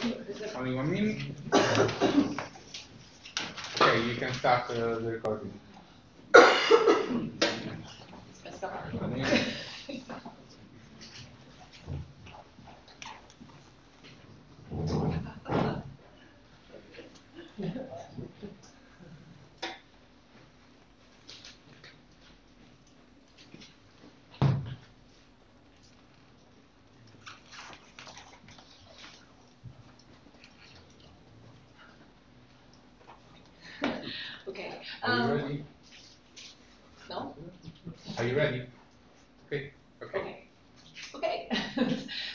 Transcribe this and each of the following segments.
Only 1 minute. Okay, you can start the recording. Okay. Are you ready? No? Are you ready? Okay. Okay.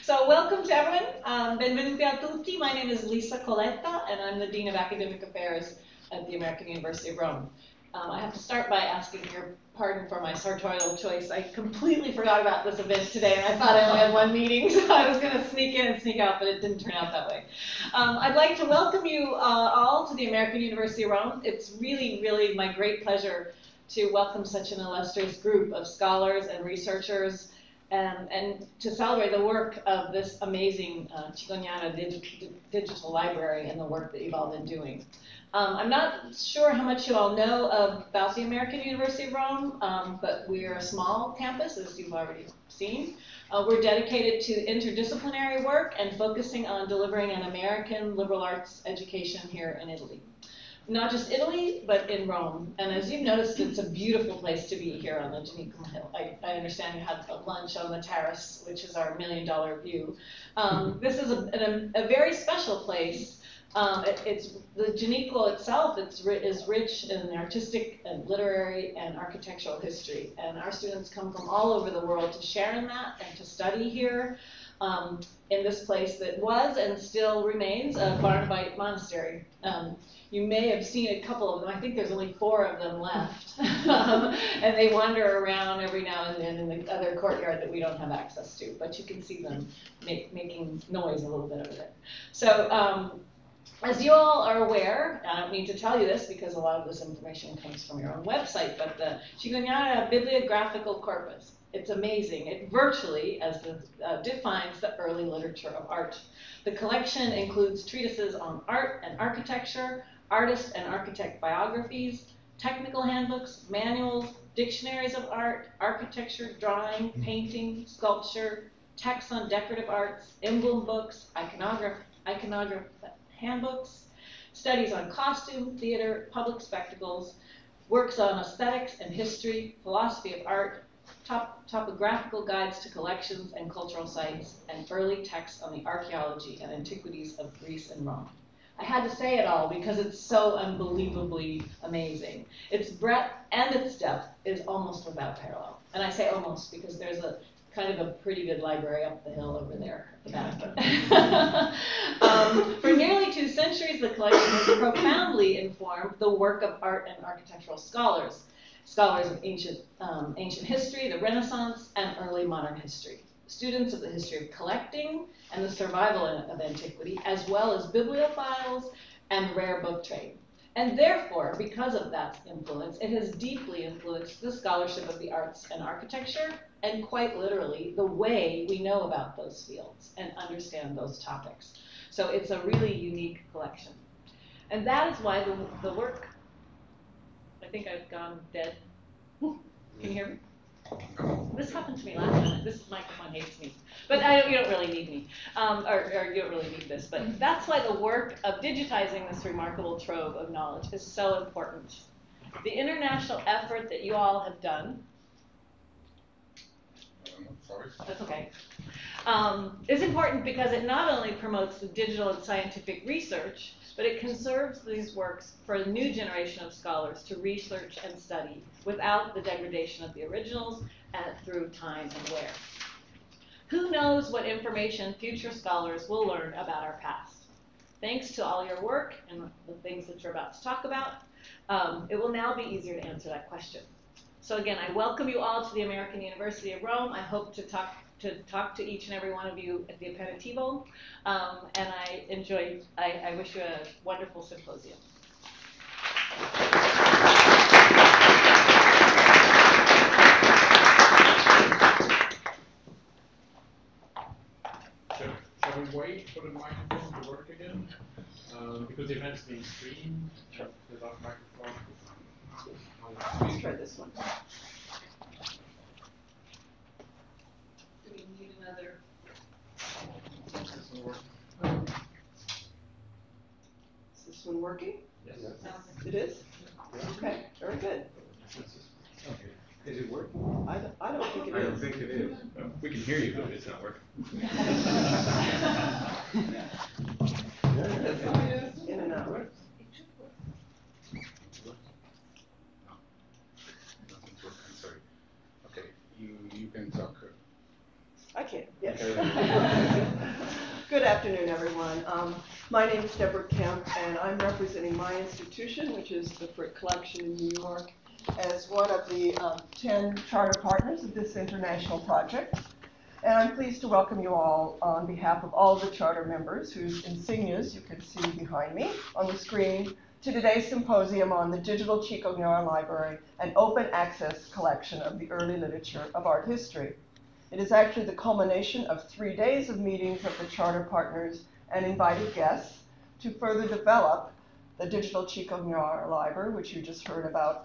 So welcome to everyone. Benvenuti a tutti. My name is Lisa Coletta, and I'm the Dean of Academic Affairs at the American University of Rome. I have to start by asking your pardon for my sartorial choice. I completely forgot about this event today, and I thought I only had one meeting, so I was going to sneak in and sneak out, but it didn't turn out that way. I'd like to welcome you all to the American University of Rome. It's really, really my great pleasure to welcome such an illustrious group of scholars and researchers and to celebrate the work of this amazing Cicognara digital library and the work that you've all been doing. I'm not sure how much you all know about the American University of Rome, but we're a small campus, as you've already seen. We're dedicated to interdisciplinary work and focusing on delivering an American liberal arts education here in Italy. Not just Italy, but in Rome. And as you've noticed, it's a beautiful place to be here on the Cicognara Hill. I understand you had a lunch on the terrace, which is our $1 million view. This is a very special place. The Cicognara itself is rich in artistic and literary and architectural history. And our students come from all over the world to share in that and to study here in this place that was and still remains a Barnabite monastery. You may have seen a couple of them. I think there's only 4 of them left. And they wander around every now and then in the other courtyard that we don't have access to. But you can see them making noise a little bit over there. So as you all are aware, I don't need to tell you this because a lot of this information comes from your own website, but the Cicognara Bibliographical Corpus, it's amazing. It virtually defines the early literature of art. The collection includes treatises on art and architecture, artist and architect biographies, technical handbooks, manuals, dictionaries of art, architecture, drawing, painting, sculpture, texts on decorative arts, emblem books, iconography handbooks, studies on costume, theater, public spectacles, works on aesthetics and history, philosophy of art, topographical guides to collections and cultural sites, and early texts on the archaeology and antiquities of Greece and Rome. I had to say it all because it's so unbelievably amazing. Its breadth and its depth is almost without parallel. And I say almost because there's a kind of a pretty good library up the hill over there at the back. For nearly 2 centuries, the collection has profoundly informed the work of art and architectural scholars of ancient history, the Renaissance, and early modern history, students of the history of collecting and the survival of antiquity, as well as bibliophiles and rare book trade. And therefore, because of that influence, it has deeply influenced the scholarship of the arts and architecture, and quite literally, the way we know about those fields and understand those topics. So it's a really unique collection. And that is why the work, I think I've gone dead. Can you hear me? This happened to me last time. This microphone hates me. But you don't really need me, or you don't really need this. But that's why the work of digitizing this remarkable trove of knowledge is so important. The international effort that you all have done, Sorry. that's okay, is important because it not only promotes the digital and scientific research, but it conserves these works for a new generation of scholars to research and study without the degradation of the originals and through time and wear. Who knows what information future scholars will learn about our past? Thanks to all your work and the things that you're about to talk about, it will now be easier to answer that question. So again, I welcome you all to the American University of Rome. I hope to talk to each and every one of you at the aperitivo, and I wish you a wonderful symposium. Shall we wait for the microphone to work again? Because the event's being streamed without microphone. Let's try this one. Do we need another? Is this one working? Yes. It is? Okay, very good. Is it working? I don't think it I don't is. think it is. We can hear you, but it's not working. In and out. I'm sorry. Okay, you can talk. I can, yes. Okay. Good afternoon, everyone. My name is Deborah Kemp, and I'm representing my institution, which is the Frick Collection in New York, as one of the 10 charter partners of this international project. And I'm pleased to welcome you all on behalf of all the charter members whose insignias you can see behind me on the screen to today's symposium on the digital Cicognara Library, an open access collection of the early literature of art history. It is actually the culmination of 3 days of meetings of the charter partners and invited guests to further develop the digital Cicognara Library, which you just heard about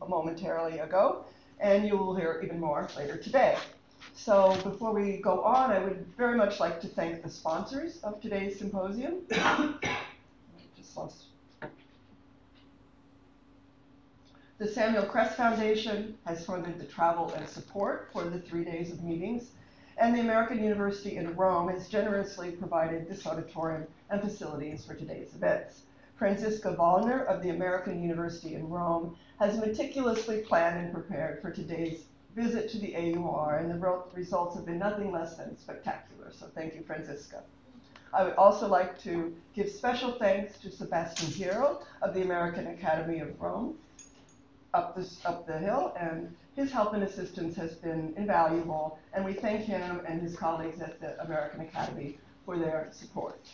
momentarily ago, and you will hear even more later today. So before we go on, I would very much like to thank the sponsors of today's symposium. The Samuel Crest Foundation has funded the travel and support for the 3 days of meetings, and the American University in Rome has generously provided this auditorium and facilities for today's events. Franziska Wallner of the American University in Rome has meticulously planned and prepared for today's visit to the AUR, and the results have been nothing less than spectacular. So thank you, Franziska. I would also like to give special thanks to Sebastian Piero of the American Academy of Rome up the hill, and his help and assistance has been invaluable, and we thank him and his colleagues at the American Academy for their support.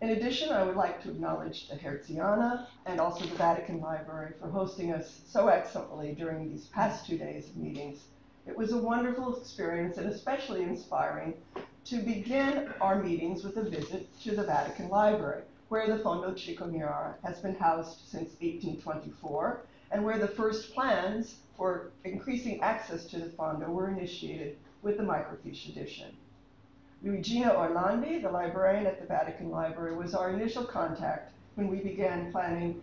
In addition, I would like to acknowledge the Hertziana and also the Vatican Library for hosting us so excellently during these past 2 days of meetings. It was a wonderful experience and especially inspiring to begin our meetings with a visit to the Vatican Library, where the Fondo Cicognara has been housed since 1824, and where the first plans for increasing access to the Fondo were initiated with the microfiche edition. Luigina Orlandi, the librarian at the Vatican Library, was our initial contact when we began planning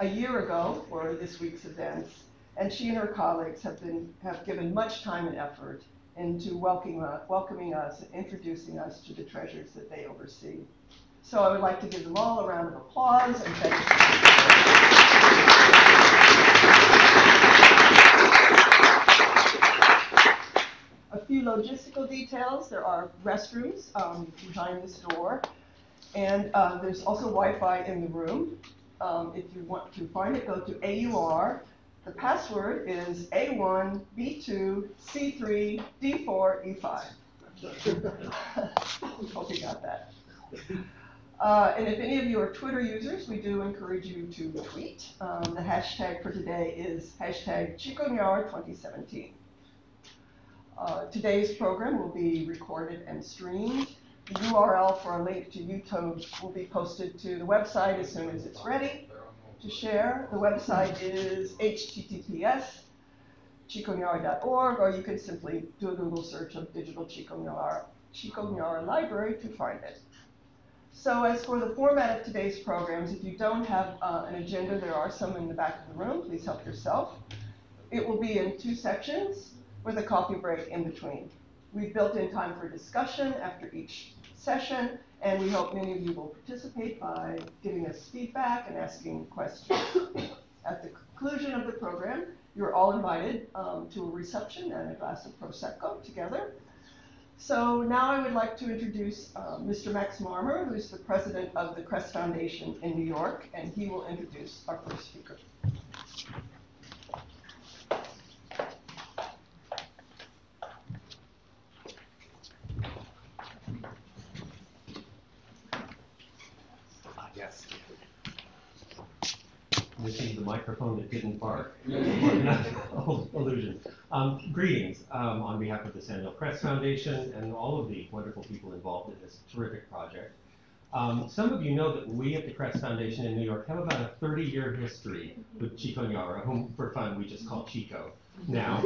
a year ago for this week's events, and she and her colleagues have given much time and effort into welcoming us and introducing us to the treasures that they oversee. So I would like to give them all a round of applause and thank you. A few logistical details. There are restrooms behind this door, and there's also Wi-Fi in the room. If you want to find it, go to AUR. The password is A1, B2, C3, D4, E5. Hope you got that. And if any of you are Twitter users, we do encourage you to tweet. The hashtag for today is hashtag Cicognara 2017. Today's program will be recorded and streamed. The URL for a link to YouTube will be posted to the website as soon as it's ready to share. The website is https://cicognara.org, or you can simply do a Google search of digital Cicognara Library to find it. So as for the format of today's programs, if you don't have an agenda, there are some in the back of the room. Please help yourself. It will be in 2 sections with a coffee break in between. We've built in time for discussion after each session, and we hope many of you will participate by giving us feedback and asking questions. At the conclusion of the program, you're all invited to a reception and a glass of Prosecco together. So now I would like to introduce Mr. Max Marmer, who's the president of the Crest Foundation in New York, and he will introduce our first speaker. Yes. This is the microphone that didn't bark. Illusion. Greetings on behalf of the Samuel Press Foundation and all of the wonderful people involved in this terrific project. Some of you know that we at the Crest Foundation in New York have about a 30-year history with Cicognara, whom for fun we just call Chico now,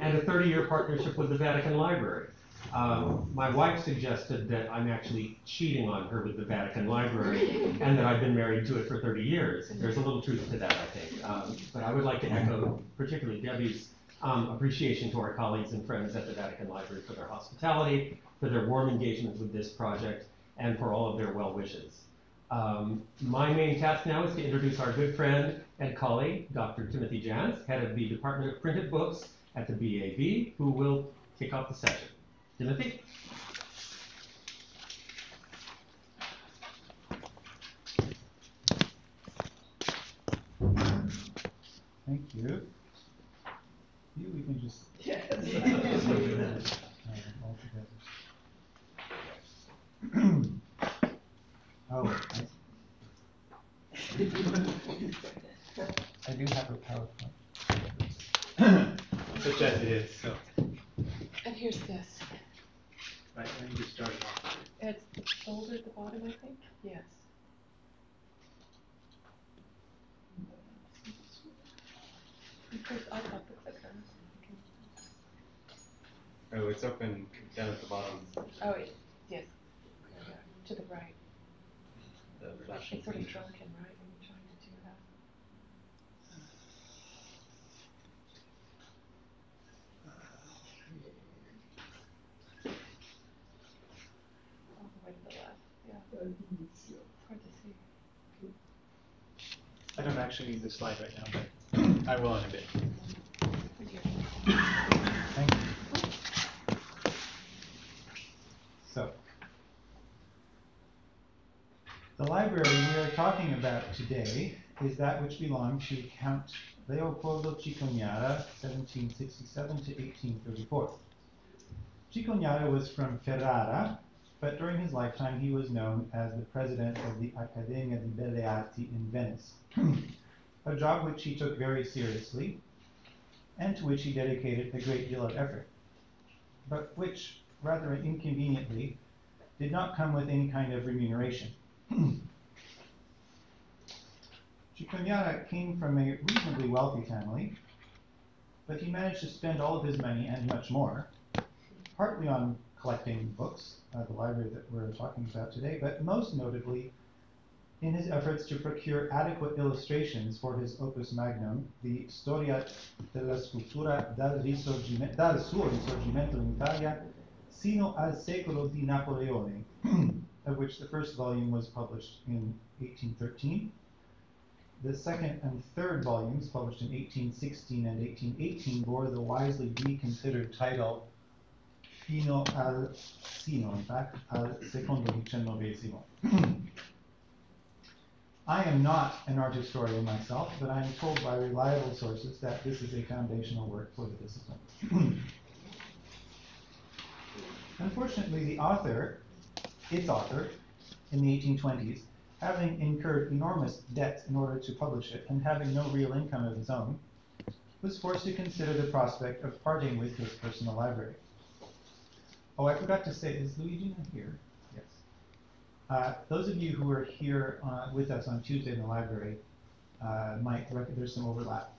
and a 30-year partnership with the Vatican Library. My wife suggested that I'm actually cheating on her with the Vatican Library and that I've been married to it for 30 years. There's a little truth to that, I think. But I would like to echo particularly Debbie's appreciation to our colleagues and friends at the Vatican Library for their hospitality, for their warm engagement with this project, and for all of their well wishes. My main task now is to introduce our good friend and colleague, Dr. Timothy Jans, head of the Department of Printed Books at the BAV, who will kick off the session. Timothy? Thank you. We can just Yes. all together. Oh, I do have a PowerPoint. Such as it is, so. And here's this. Right, and you start it off. It's the folder at the bottom, I think. Yes. Because I thought the clicker. Oh, it's open down at the bottom. Oh, yes. To the right. The flashing It's sort of green. drunken, right? When you're trying to do that. All the way to the left. Yeah. It's hard to see. I don't actually need the slide right now, but I will in a bit. Thank you. So, the library we are talking about today is that which belonged to Count Leopoldo Cicognara, 1767 to 1834. Cicognara was from Ferrara, but during his lifetime he was known as the president of the Accademia di Belle Arti in Venice, a job which he took very seriously and to which he dedicated a great deal of effort, but which, rather inconveniently, did not come with any kind of remuneration. Cicognara came from a reasonably wealthy family, but he managed to spend all of his money and much more, partly on collecting books, the library that we're talking about today, but most notably in his efforts to procure adequate illustrations for his opus magnum, the Storia della Scultura dal suo risorgimento in Italia sino al secolo di Napoleone, of which the first volume was published in 1813. The second and third volumes, published in 1816 and 1818, bore the wisely reconsidered title Fino al in fact, al secondo XIX. I am not an art historian myself, but I am told by reliable sources that this is a foundational work for the discipline. Unfortunately, its author, in the 1820s, having incurred enormous debt in order to publish it and having no real income of his own, was forced to consider the prospect of parting with his personal library. Oh, I forgot to say, is Luigi not here? Yes. Those of you who were here with us on Tuesday in the library might reckon there's some overlap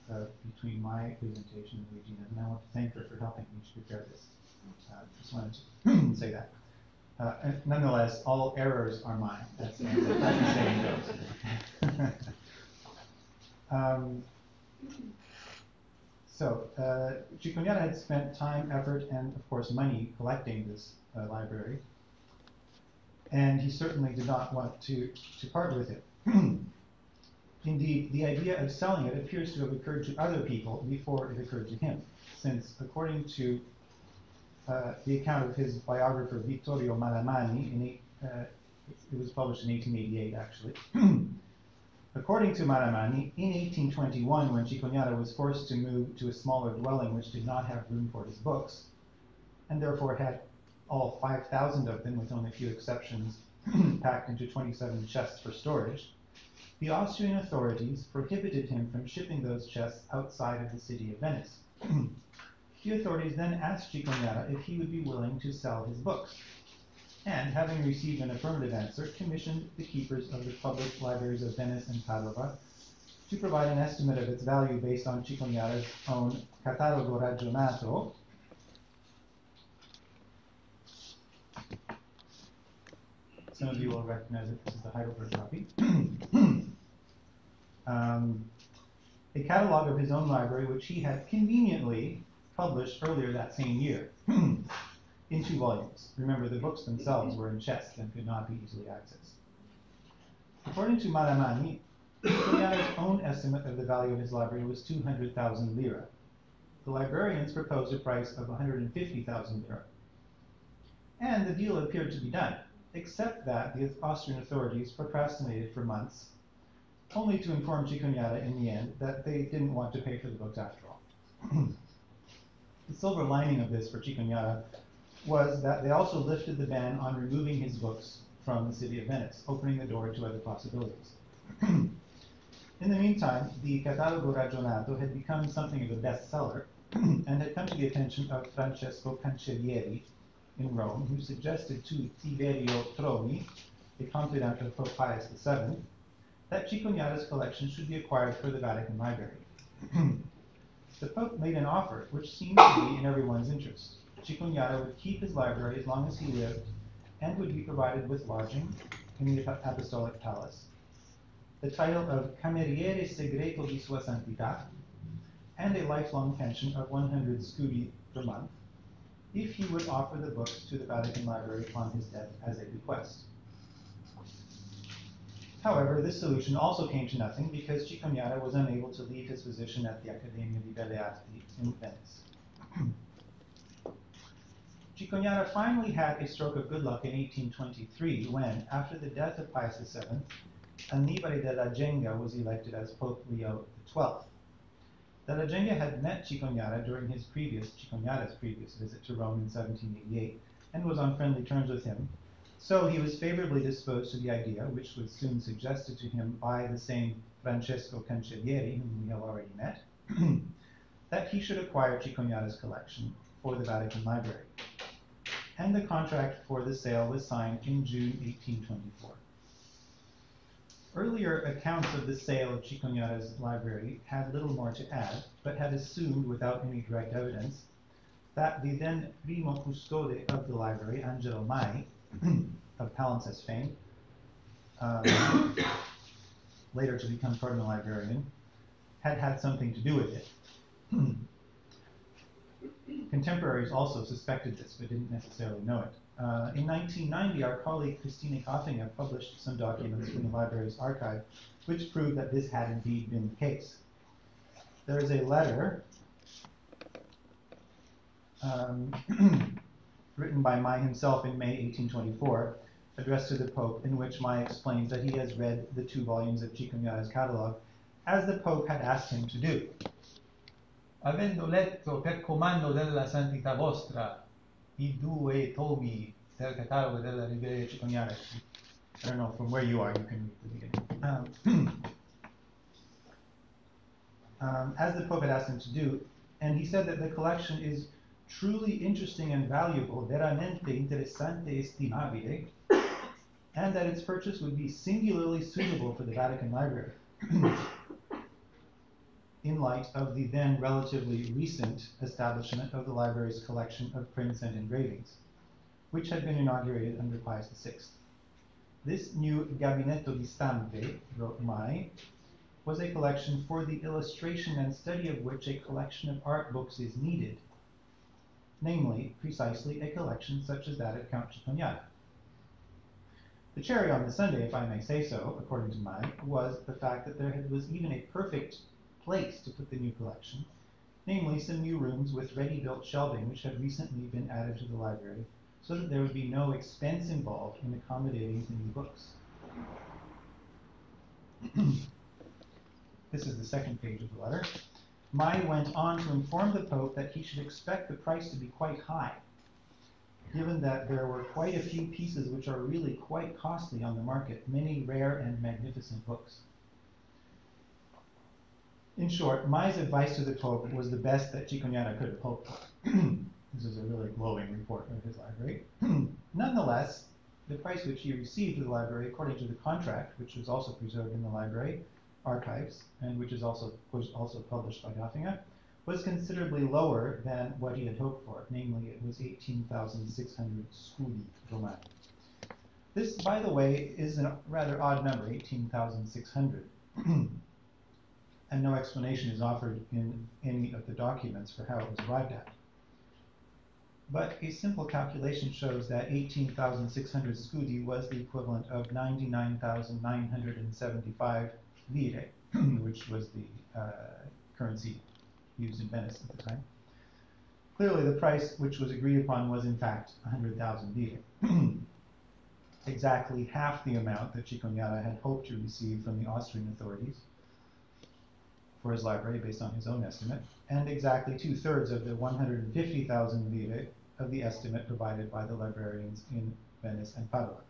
between my presentation and Luigina's, and I want to thank her for helping me to prepare this. Just wanted to say that. And nonetheless, all errors are mine. That's the saying goes. So, Cicognara had spent time, effort, and of course money collecting this library, and he certainly did not want to part with it. Indeed, the idea of selling it appears to have occurred to other people before it occurred to him, since according to the account of his biographer Vittorio Malamani, it was published in 1888 actually. According to Malamani, in 1821, when Cicognara was forced to move to a smaller dwelling which did not have room for his books, and therefore had all 5,000 of them, with only a few exceptions, packed into 27 chests for storage, the Austrian authorities prohibited him from shipping those chests outside of the city of Venice, The authorities then asked Cicognara if he would be willing to sell his books, and having received an affirmative answer, commissioned the keepers of the public libraries of Venice and Padova to provide an estimate of its value based on Cicognara's own Catalogo Ragionato. Some of you will recognize that this is the Heidelberg copy. A catalog of his own library, which he had conveniently published earlier that same year in 2 volumes. Remember, the books themselves were in chests and could not be easily accessed. According to Malamani, Cicognara's own estimate of the value of his library was 200,000 lira. The librarians proposed a price of 150,000 lira. And the deal appeared to be done, except that the Austrian authorities procrastinated for months, only to inform Cicognara in the end that they didn't want to pay for the books after all. The silver lining of this for Cicognara was that they also lifted the ban on removing his books from the city of Venice, opening the door to other possibilities. In the meantime, the Catalogo Ragionato had become something of a bestseller and had come to the attention of Francesco Cancellieri in Rome, who suggested to Tiberio Troni, a confidant of Pope Pius VII, that Cicognara's collection should be acquired for the Vatican Library. The Pope made an offer which seemed to be in everyone's interest. Cicognara would keep his library as long as he lived and would be provided with lodging in the Apostolic Palace, the title of Cameriere Segreto di Sua Santità, and a lifelong pension of 100 scudi per month, if he would offer the books to the Vatican Library upon his death as a bequest. However, this solution also came to nothing because Cicognara was unable to leave his position at the Accademia di Belle Arti in Venice. Cicognara finally had a stroke of good luck in 1823 when, after the death of Pius VII, Annibale della Genga was elected as Pope Leo XII. Della Genga had met Cicognara during Cicognara's previous visit to Rome in 1788 and was on friendly terms with him, so he was favorably disposed to the idea, which was soon suggested to him by the same Francesco Cancellieri, whom we have already met, that he should acquire Cicognara's collection for the Vatican Library. And the contract for the sale was signed in June 1824. Earlier accounts of the sale of Cicognara's library had little more to add, but had assumed, without any direct evidence, that the then primo custode of the library, Angelo Mai, of palimpsest fame, later to become cardinal librarian, had had something to do with it. Contemporaries also suspected this, but didn't necessarily know it. In 1990, our colleague Christine Koffinger published some documents from the library's archive, which proved that this had indeed been the case. There is a letter written by Mai himself in May 1824, addressed to the Pope, in which Mai explains that he has read the 2 volumes of Cicognara's catalog, as the Pope had asked him to do. Avendo letto per comando della Santità vostra I 2 tomi del catalogo della Libreria Cicognara. I don't know, from where you are, you can read the beginning. As the Pope had asked him to do, and he said that the collection is truly interesting and valuable, veramente interessante e stimabile, and that its purchase would be singularly suitable for the Vatican Library, in light of the then relatively recent establishment of the library's collection of prints and engravings, which had been inaugurated under Pius VI. This new Gabinetto di Stampe, wrote Mai, was a collection for the illustration and study of which a collection of art books is needed, namely, precisely a collection such as that of Count Cicognara. The cherry on the sundae, if I may say so, according to Mai, was the fact that there was even a perfect place to put the new collection, namely some new rooms with ready-built shelving which had recently been added to the library, so that there would be no expense involved in accommodating the new books. This is the second page of the letter. Mai went on to inform the Pope that he should expect the price to be quite high, given that there were quite a few pieces which are really quite costly on the market, many rare and magnificent books. In short, Mai's advice to the Pope was the best that Cicognara could have hoped for. This is a really glowing report of his library. Nonetheless, the price which he received for the library, according to the contract, which was also preserved in the library archives, and which was also published by Gaffinger, was considerably lower than what he had hoped for. Namely, it was 18,600 scudi romani. This, by the way, is a rather odd number, 18,600. And no explanation is offered in any of the documents for how it was arrived at. But a simple calculation shows that 18,600 scudi was the equivalent of 99,975 lire, which was the currency used in Venice at the time. Clearly, the price which was agreed upon was in fact 100,000 lire, exactly half the amount that Cicognara had hoped to receive from the Austrian authorities for his library based on his own estimate, and exactly 2/3 of the 150,000 lire of the estimate provided by the librarians in Venice and Padua.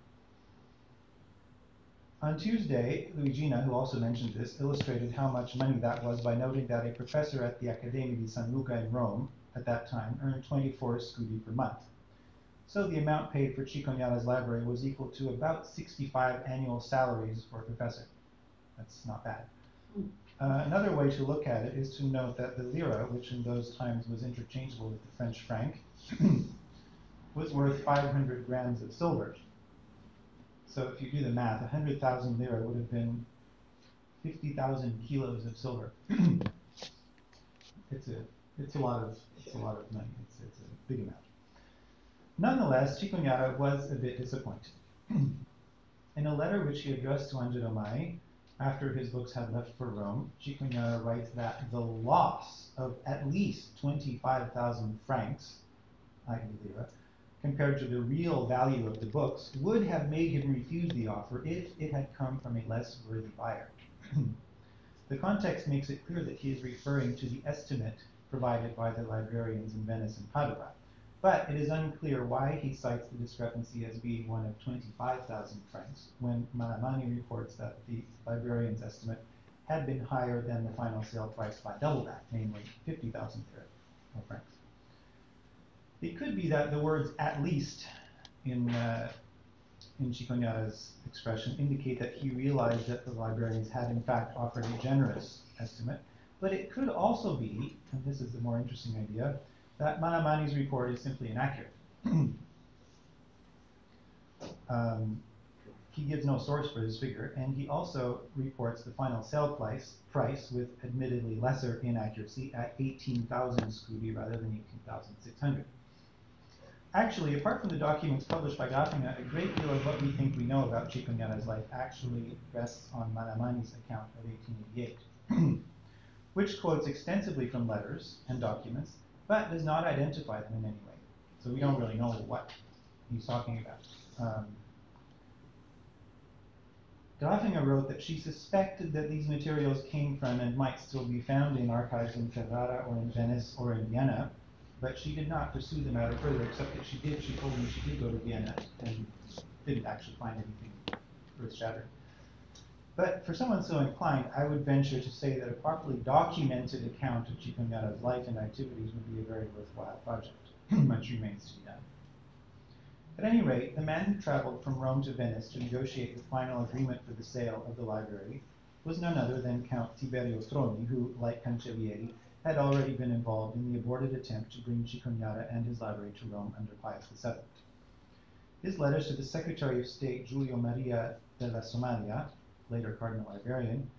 On Tuesday, Luigina, who also mentioned this, illustrated how much money that was by noting that a professor at the Accademia di San Luca in Rome at that time earned 24 scudi per month. So the amount paid for Cicognara's library was equal to about 65 annual salaries for a professor. That's not bad. Another way to look at it is to note that the lira, which in those times was interchangeable with the French franc, was worth 500 grams of silver. So if you do the math, 100,000 lira would have been 50,000 kilos of silver. It's a lot of money. It's a big amount. Nonetheless, Cicognara was a bit disappointed. In a letter which he addressed to Angelo Mai, after his books had left for Rome, Cicognara writes that the loss of at least 25,000 francs, i.e. lira, compared to the real value of the books, would have made him refuse the offer if it had come from a less worthy buyer. The context makes it clear that he is referring to the estimate provided by the librarians in Venice and Padua, but it is unclear why he cites the discrepancy as being one of 25,000 francs, when Manamani reports that the librarian's estimate had been higher than the final sale price by double that, namely 50,000 francs. It could be that the words "at least" in Cicognara's expression indicate that he realized that the librarians had in fact offered a generous estimate, but it could also be, and this is the more interesting idea, that Manamani's report is simply inaccurate. He gives no source for his figure, and he also reports the final sale price with admittedly lesser inaccuracy at 18,000 scudi rather than 18,600. Actually, apart from the documents published by Gaffinger, a great deal of what we think we know about Cicognara's life actually rests on Manamani's account of 1888, which quotes extensively from letters and documents, but does not identify them in any way. So we don't really know what he's talking about. Gaffinger wrote that she suspected that these materials came from and might still be found in archives in Ferrara or in Venice or in Vienna, but she did not pursue the matter further, except that she told me she did go to Vienna and didn't actually find anything earth-shattering. But for someone so inclined, I would venture to say that a properly documented account of Cicognara's life and activities would be a very worthwhile project. Much remains to be done. At any rate, the man who traveled from Rome to Venice to negotiate the final agreement for the sale of the library was none other than Count Tiberio Stroni, who, like Cancellieri, had already been involved in the aborted attempt to bring Cicognara and his library to Rome under Pius VII. His letters to the Secretary of State Giulio Maria della Somalia, later Cardinal Librarian,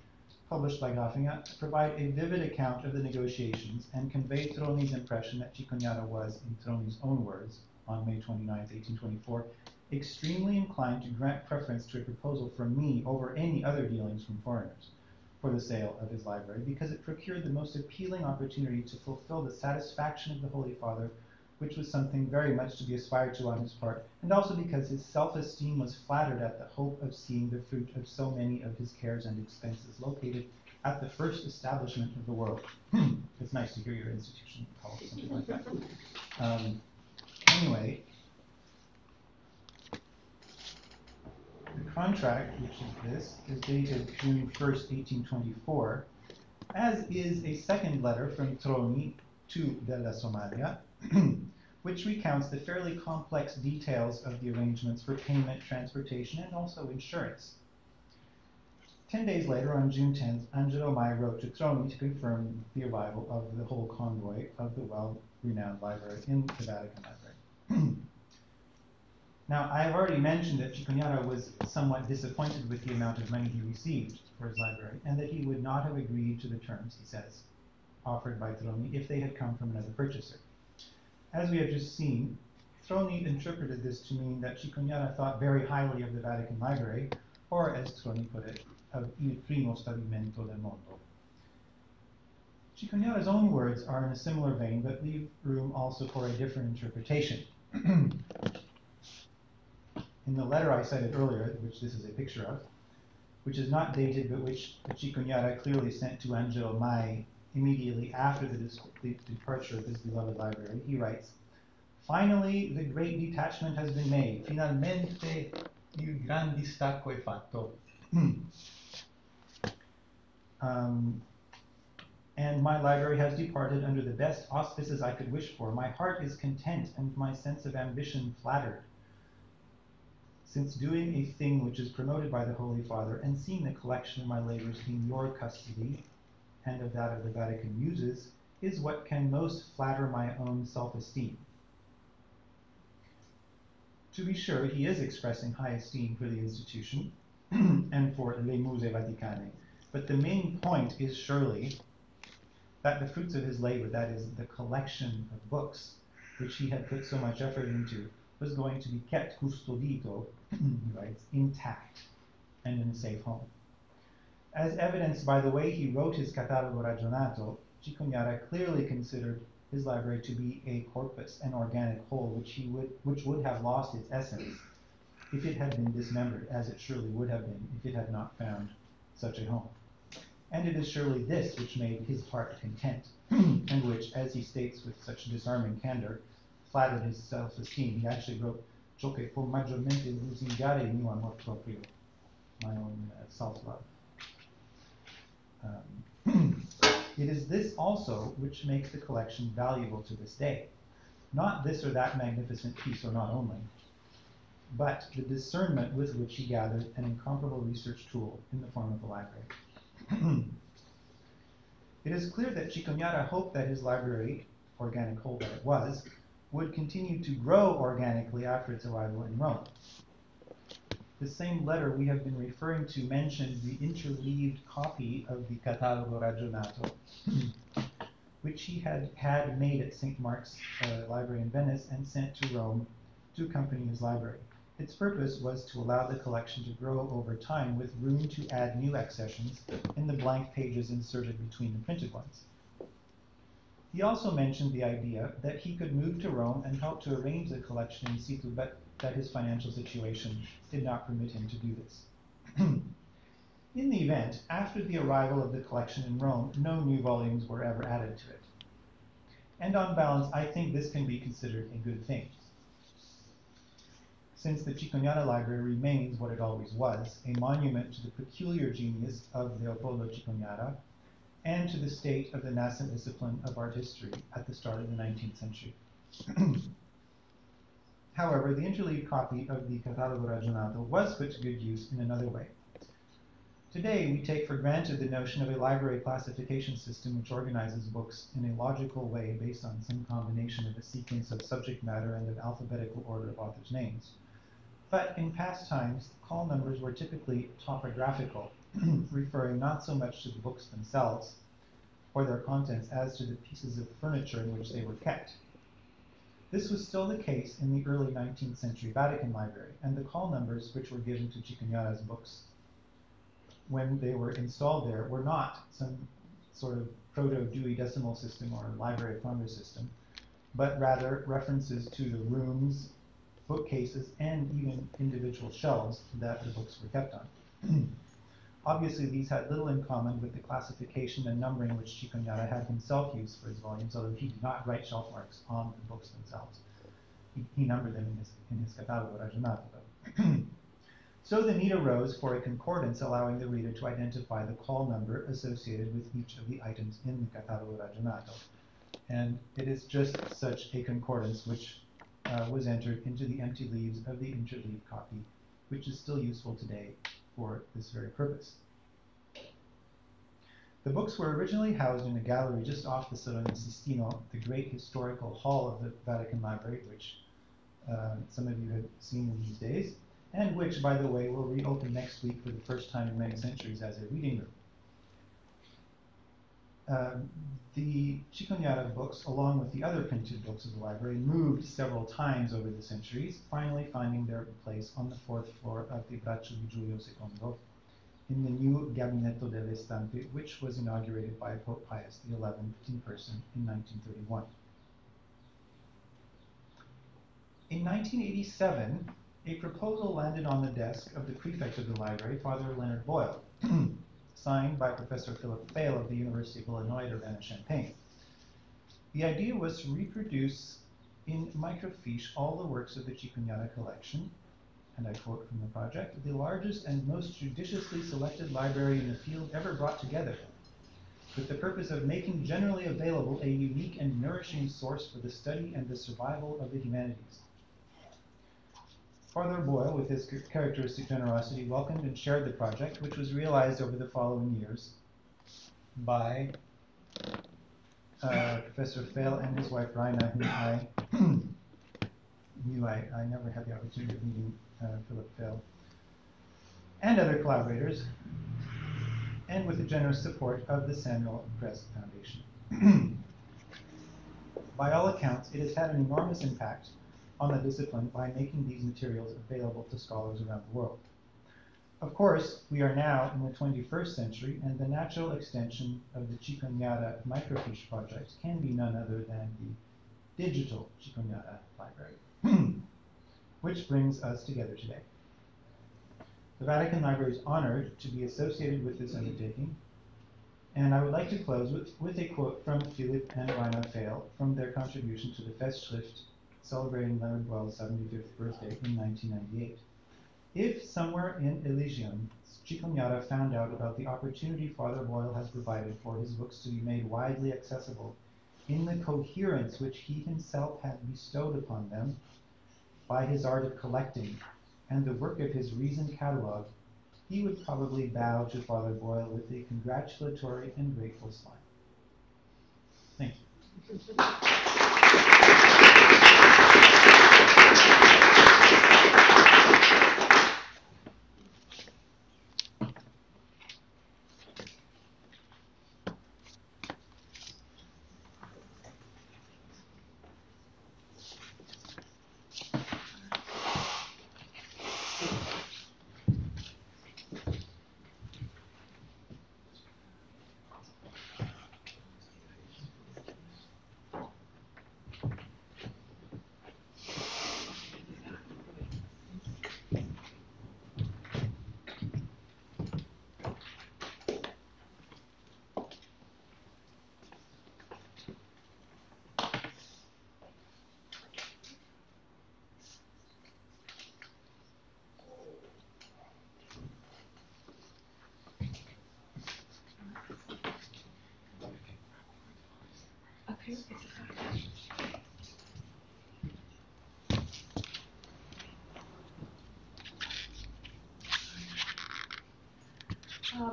published by Gaffinger, provide a vivid account of the negotiations and convey Troni's impression that Cicognara was, in Troni's own words, on May 29, 1824, extremely inclined to grant preference to a proposal from me over any other dealings from foreigners for the sale of his library, because it procured the most appealing opportunity to fulfill the satisfaction of the Holy Father, which was something very much to be aspired to on his part, and also because his self-esteem was flattered at the hope of seeing the fruit of so many of his cares and expenses located at the first establishment of the world. It's nice to hear your institution called something like that. Anyway, the contract, which is this, is dated June 1st, 1824, as is a second letter from Troni to della Somalia, which recounts the fairly complex details of the arrangements for payment, transportation, and also insurance. 10 days later, on June 10th, Angelo Mai wrote to Troni to confirm the arrival of the whole convoy of the well-renowned library in the Vatican Library. Now, I have already mentioned that Cicognara was somewhat disappointed with the amount of money he received for his library, and that he would not have agreed to the terms, he says, offered by Troni if they had come from another purchaser. As we have just seen, Troni interpreted this to mean that Cicognara thought very highly of the Vatican Library, or as Troni put it, of il primo stabilimento del mondo. Cicognara's own words are in a similar vein, but leave room also for a different interpretation. In the letter I cited earlier, which this is a picture of, which is not dated, but which Cicognara clearly sent to Angelo Mai immediately after the departure of his beloved library, he writes, "Finally, the great detachment has been made. Finalmente, il gran distacco è fatto." And my library has departed under the best auspices I could wish for. My heart is content and my sense of ambition flattered. Since doing a thing which is promoted by the Holy Father and seeing the collection of my labors in your custody and of that of the Vatican Muses is what can most flatter my own self-esteem. To be sure, he is expressing high esteem for the institution and for le Muse Vaticane, but the main point is surely that the fruits of his labor, that is, the collection of books, which he had put so much effort into, was going to be kept custodito, he writes, intact and in a safe home. As evidenced by the way he wrote his Catalogo Ragionato, Cicognara clearly considered his library to be a corpus, an organic whole, which would have lost its essence if it had been dismembered, as it surely would have been if it had not found such a home. And it is surely this which made his heart content, and which, as he states with such disarming candor, flattered his self-esteem. He actually wrote, "Ciò che può maggiormente lusingare il mio amor proprio," my own self-love. It is this also which makes the collection valuable to this day. Not this or that magnificent piece, or not only, but the discernment with which he gathered an incomparable research tool in the form of the library. It is clear that Cicognara hoped that his library, organic whole that it was, would continue to grow organically after its arrival in Rome. The same letter we have been referring to mentioned the interleaved copy of the Catalogo Ragionato, which he had made at St. Mark's Library in Venice and sent to Rome to accompany his library. Its purpose was to allow the collection to grow over time with room to add new accessions in the blank pages inserted between the printed ones. He also mentioned the idea that he could move to Rome and help to arrange the collection in situ, but that his financial situation did not permit him to do this. In the event, after the arrival of the collection in Rome, no new volumes were ever added to it. And on balance, I think this can be considered a good thing, since the Cicognara Library remains what it always was, a monument to the peculiar genius of Leopoldo Cicognara and to the state of the nascent discipline of art history at the start of the 19th century. However, the interleaved copy of the Catalogo Ragionato was put to good use in another way. Today, we take for granted the notion of a library classification system which organizes books in a logical way based on some combination of a sequence of subject matter and of alphabetical order of authors' names. But in past times, call numbers were typically topographical, referring not so much to the books themselves or their contents as to the pieces of furniture in which they were kept. This was still the case in the early 19th century Vatican Library, and the call numbers which were given to Cicognara's books when they were installed there were not some sort of proto-Dewey Decimal System or Library of Congress system, but rather references to the rooms, bookcases, and even individual shelves that the books were kept on. Obviously, these had little in common with the classification and numbering which Cicognara had himself used for his volumes, although he did not write shelf marks on the books themselves. He numbered them in his Catalogo Ragionato, though. So the need arose for a concordance allowing the reader to identify the call number associated with each of the items in the Catalogo Ragionato. And it is just such a concordance which was entered into the empty leaves of the interleaved copy, which is still useful today for this very purpose. The books were originally housed in a gallery just off the Salone Sistino, the great historical hall of the Vatican Library, which some of you have seen these days, and which, by the way, will reopen next week for the first time in many centuries as a reading room. The Cicognara books, along with the other printed books of the library, moved several times over the centuries, finally finding their place on the fourth floor of the Braccio di Giulio II in the new Gabinetto delle Stampe, which was inaugurated by Pope Pius XI in person in 1931. In 1987, a proposal landed on the desk of the prefect of the library, Father Leonard Boyle, signed by Professor Philip Fail of the University of Illinois at Urbana-Champaign. The idea was to reproduce in microfiche all the works of the Cicognara collection, and I quote from the project, "the largest and most judiciously selected library in the field ever brought together, with the purpose of making generally available a unique and nourishing source for the study and the survival of the humanities." Father Boyle, with his characteristic generosity, welcomed and shared the project, which was realized over the following years by Professor Fail and his wife Raina, whom I knew I never had the opportunity of meeting Philip Fail, and other collaborators, and with the generous support of the Samuel Crest Foundation. By all accounts, it has had an enormous impact on the discipline by making these materials available to scholars around the world. Of course, we are now in the 21st century, and the natural extension of the Cicognara microfiche project can be none other than the digital Cicognara library, which brings us together today. The Vatican Library is honored to be associated with this undertaking, and I would like to close with a quote from Philip and Raina Fail from their contribution to the Festschrift celebrating Leonard Boyle's 75th birthday in 1998. If somewhere in Elysium, Cicognara found out about the opportunity Father Boyle has provided for his books to be made widely accessible in the coherence which he himself had bestowed upon them by his art of collecting and the work of his reasoned catalogue, he would probably bow to Father Boyle with a congratulatory and grateful smile. Thank you.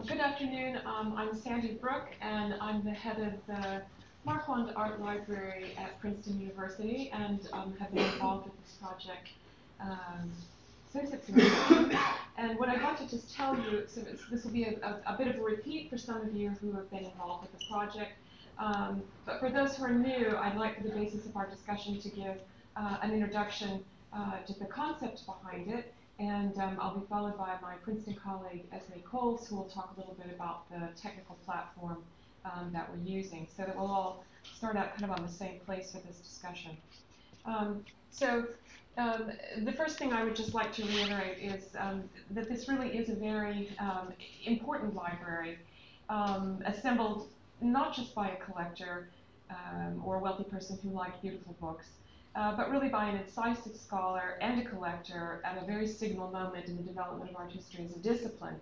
Good afternoon. I'm Sandy Brooke, and I'm the head of the Marquand Art Library at Princeton University, and have been involved with this project since its inception. And what I'd like to just tell you, so this will be a bit of a repeat for some of you who have been involved with the project. But for those who are new, I'd like, for the basis of our discussion, to give an introduction to the concept behind it. And I'll be followed by my Princeton colleague, Esme Coles, who will talk a little bit about the technical platform that we're using, so that we'll all start out kind of on the same place for this discussion. The first thing I would just like to reiterate is that this really is a very important library, assembled not just by a collector or a wealthy person who liked beautiful books, but really by an incisive scholar and a collector at a very signal moment in the development of art history as a discipline.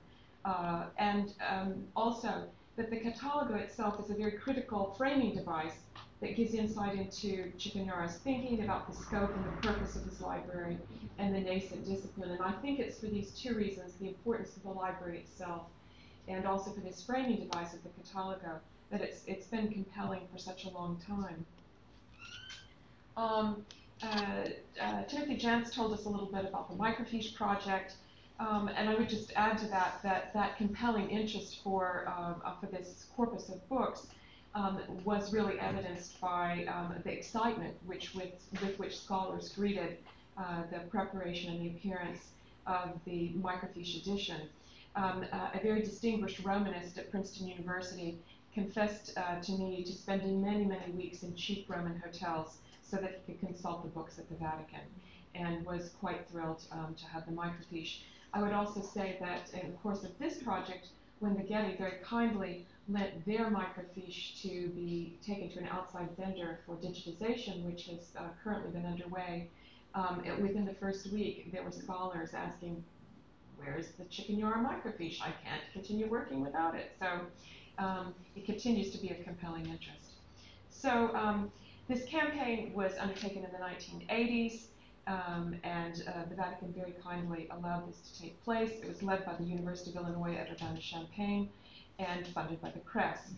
Also that the catalogo itself is a very critical framing device that gives insight into Cicognara's thinking about the scope and the purpose of his library and the nascent discipline. And I think it's for these two reasons, the importance of the library itself and also for this framing device of the catalogo, that it's been compelling for such a long time. Timothy Jantz told us a little bit about the microfiche project, and I would just add to that compelling interest for this corpus of books was really evidenced by the excitement with which scholars greeted the preparation and the appearance of the microfiche edition. A very distinguished Romanist at Princeton University confessed to me to spending many, many weeks in cheap Roman hotels so that he could consult the books at the Vatican, and was quite thrilled to have the microfiche. I would also say that in the course of this project, when the Getty very kindly lent their microfiche to be taken to an outside vendor for digitization, which has currently been underway, within the first week, there were scholars asking, where's the Cicognara microfiche? I can't continue working without it. So it continues to be of compelling interest. So this campaign was undertaken in the 1980s, and the Vatican very kindly allowed this to take place. It was led by the University of Illinois at Urbana-Champaign and funded by the press.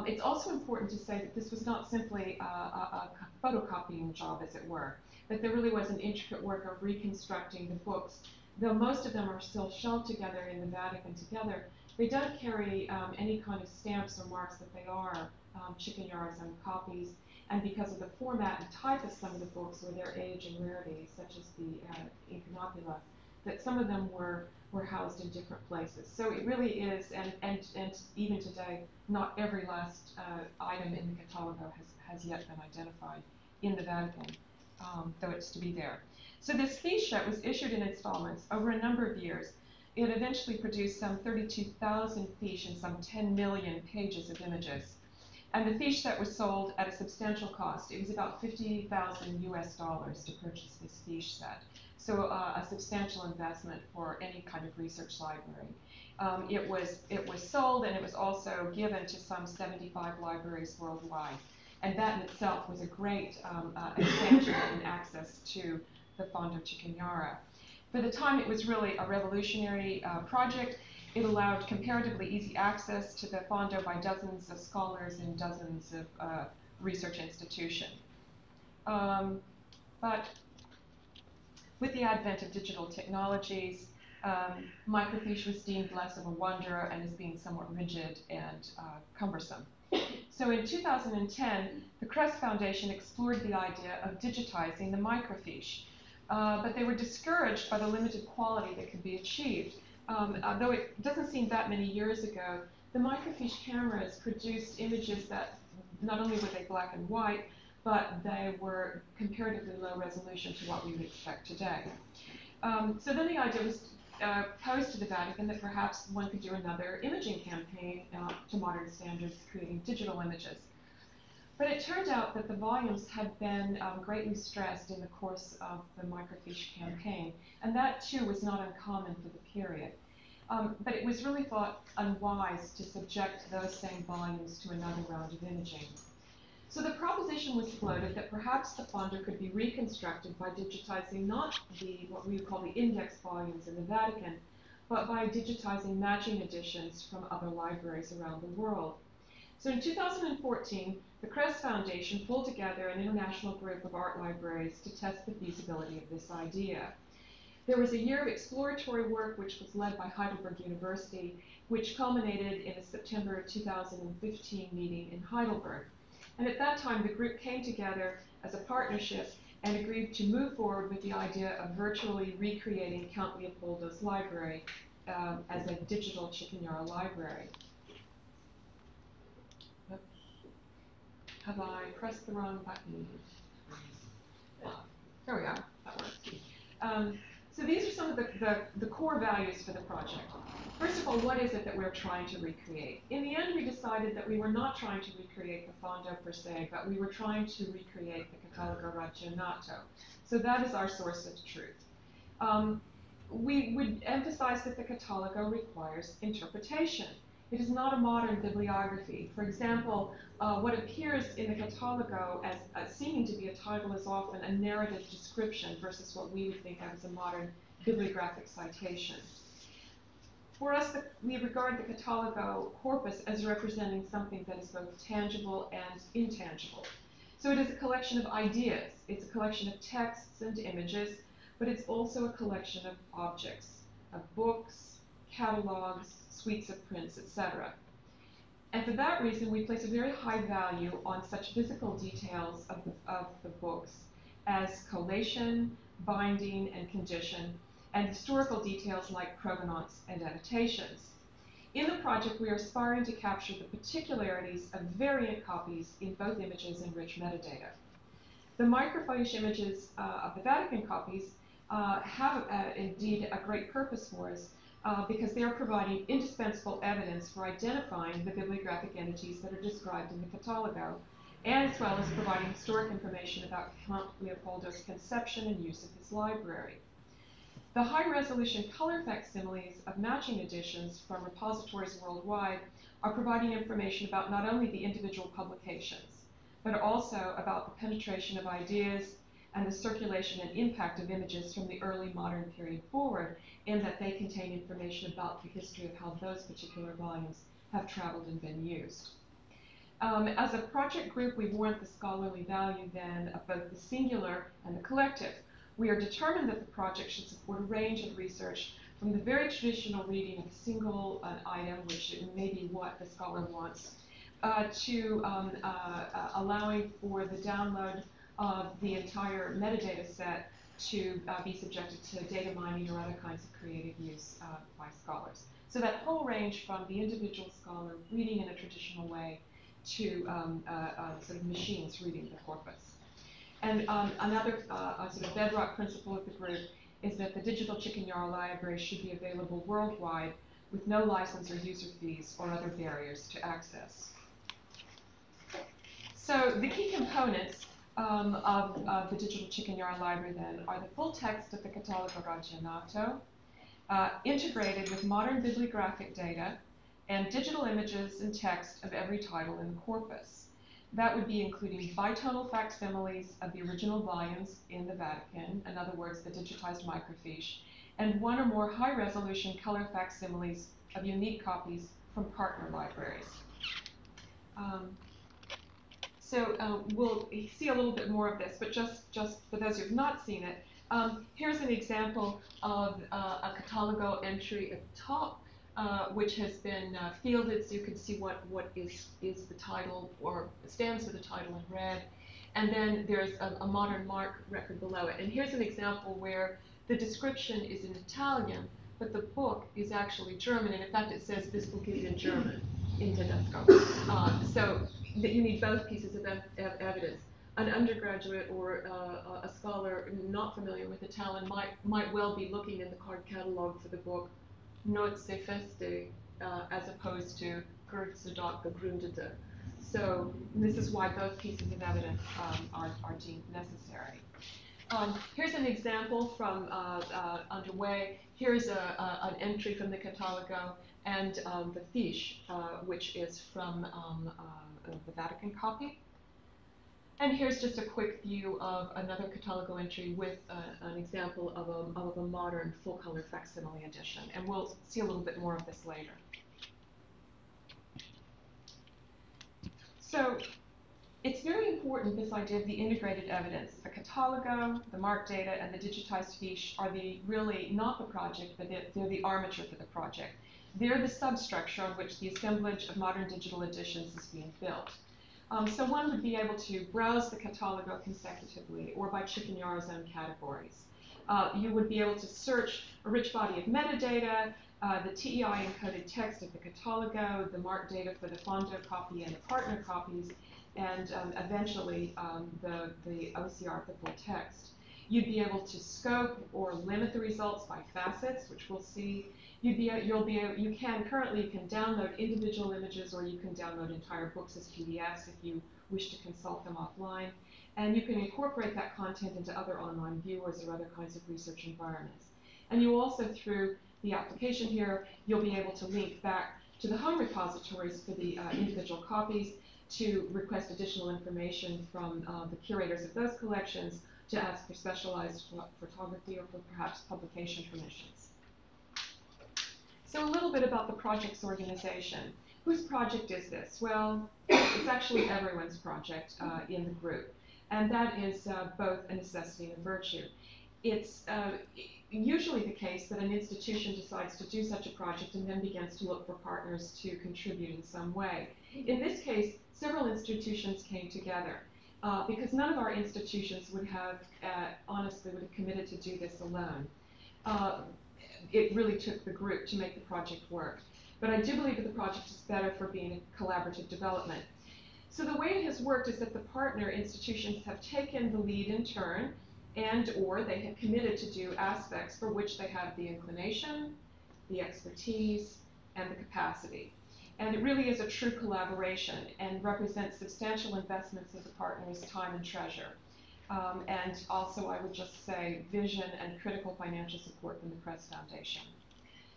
It's also important to say that this was not simply a photocopying job, as it were, that there really was an intricate work of reconstructing the books. Though most of them are still shelved together in the Vatican together, they don't carry any kind of stamps or marks that they are Cicognara's own copies, and because of the format and type of some of the books or their age and rarity, such as the Incarnatula, that some of them were housed in different places. So it really is, and even today, not every last item in the catalogo has yet been identified in the Vatican, though it's to be there. So this fiche set was issued in installments over a number of years. It eventually produced some 32,000 fiches and some 10 million pages of images. And the fiche set was sold at a substantial cost. It was about $50,000 US to purchase this fiche set. So a substantial investment for any kind of research library. It was sold, and it was also given to some 75 libraries worldwide. And that in itself was a great expansion and access to the Fondo Cicognara. For the time, it was really a revolutionary project. It allowed comparatively easy access to the Fondo by dozens of scholars and dozens of research institutions. But with the advent of digital technologies, microfiche was deemed less of a wonder and as being somewhat rigid and cumbersome. So in 2010, the Crest Foundation explored the idea of digitizing the microfiche, but they were discouraged by the limited quality that could be achieved. Though it doesn't seem that many years ago, the microfiche cameras produced images that not only were they black and white, but they were comparatively low resolution to what we would expect today. So then the idea was posed to the Vatican that perhaps one could do another imaging campaign to modern standards, creating digital images. But it turned out that the volumes had been greatly stressed in the course of the microfiche campaign, and that too was not uncommon for the period. But it was really thought unwise to subject those same volumes to another round of imaging. So the proposition was floated that perhaps the Fondo could be reconstructed by digitizing not what we would call the index volumes in the Vatican, but by digitizing matching editions from other libraries around the world. So in 2014, the Crest Foundation pulled together an international group of art libraries to test the feasibility of this idea. There was a year of exploratory work which was led by Heidelberg University, which culminated in a September 2015 meeting in Heidelberg. And at that time, the group came together as a partnership and agreed to move forward with the idea of virtually recreating Count Leopoldo's library as a digital Cicognara library. Oops. Have I pressed the wrong button? There we are. That works. So these are some of the core values for the project. First of all, what is it that we're trying to recreate? In the end, we decided that we were not trying to recreate the Fondo per se, but we were trying to recreate the Catalogo Ragionato. So that is our source of truth. We would emphasize that the Catalogo requires interpretation. It is not a modern bibliography. For example, what appears in the Catalogo as seeming to be a title is often a narrative description versus what we would think of as a modern bibliographic citation. For us, we regard the Catalogo corpus as representing something that is both tangible and intangible. So it is a collection of ideas. It's a collection of texts and images, but it's also a collection of objects, of books, catalogs, suites of prints, etc. And for that reason, we place a very high value on such physical details of the books as collation, binding, and condition, and historical details like provenance and annotations. In the project, we are aspiring to capture the particularities of variant copies in both images and rich metadata. The microfiche images of the Vatican copies have indeed a great purpose for us because they are providing indispensable evidence for identifying the bibliographic entities that are described in the Catalogo, and as well as providing historic information about Count Leopoldo's conception and use of his library. The high-resolution color facsimiles of matching editions from repositories worldwide are providing information about not only the individual publications, but also about the penetration of ideas and the circulation and impact of images from the early modern period forward, in that they contain information about the history of how those particular volumes have traveled and been used. As a project group, we warrant the scholarly value then of both the singular and the collective. We are determined that the project should support a range of research from the very traditional reading of a single item, which may be what the scholar wants, to allowing for the download of the entire metadata set to be subjected to data mining or other kinds of creative use by scholars. So that whole range from the individual scholar reading in a traditional way to sort of machines reading the corpus. And another sort of bedrock principle of the group is that the digital Cicognara library should be available worldwide with no license or user fees or other barriers to access. So the key components of the digital Cicognara library then are the full text of the Catalogo Ragionato, integrated with modern bibliographic data and digital images and text of every title in the corpus. That would be including bitonal facsimiles of the original volumes in the Vatican, in other words, the digitized microfiche, and one or more high-resolution color facsimiles of unique copies from partner libraries. We'll see a little bit more of this, but just for those who have not seen it, here's an example of a Catalogo entry at the top, which has been fielded, so you can see what is the title, or stands for the title in red. And then there's a modern mark record below it. And here's an example where the description is in Italian, but the book is actually German. And in fact, it says this book is in German, in Tedesco. So that you need both pieces of evidence. An undergraduate or a scholar not familiar with Italian might well be looking in the card catalog for the book Nozze Feste, as opposed to Geburtstag gegründete. So this is why both pieces of evidence are deemed necessary. Here's an example from underway. Here's an entry from the Catalogo and the fiche, which is from the Vatican copy. And here's just a quick view of another Catalogo entry with an example of a modern full-color facsimile edition. And we'll see a little bit more of this later. So it's very important, this idea of the integrated evidence. The Catalogo, the marked data, and the digitized fiche are really not the project, but they're the armature for the project. They're the substructure on which the assemblage of modern digital editions is being built. So one would be able to browse the Catalogo consecutively or by Cicognara's own categories. You would be able to search a rich body of metadata, the TEI encoded text of the Catalogo, the marked data for the Fondo copy and the partner copies, and eventually the OCR of the full text. You'd be able to scope or limit the results by facets, which we'll see, you can download individual images, or you can download entire books as PDFs if you wish to consult them offline. And you can incorporate that content into other online viewers or other kinds of research environments. And you also, through the application here, you'll be able to link back to the home repositories for the individual copies to request additional information from the curators of those collections, to ask for specialized photography or for perhaps publication permissions. So a little bit about the project's organization. Whose project is this? Well, it's actually everyone's project in the group. And that is both a necessity and a virtue. It's usually the case that an institution decides to do such a project and then begins to look for partners to contribute in some way. In this case, several institutions came together because none of our institutions would have, honestly, would have committed to do this alone. It really took the group to make the project work. But I do believe that the project is better for being a collaborative development. So the way it has worked is that the partner institutions have taken the lead in turn, and or they have committed to do aspects for which they have the inclination, the expertise, and the capacity. And it really is a true collaboration and represents substantial investments of the partners' time and treasure. And also, I would just say, vision and critical financial support from the Press Foundation.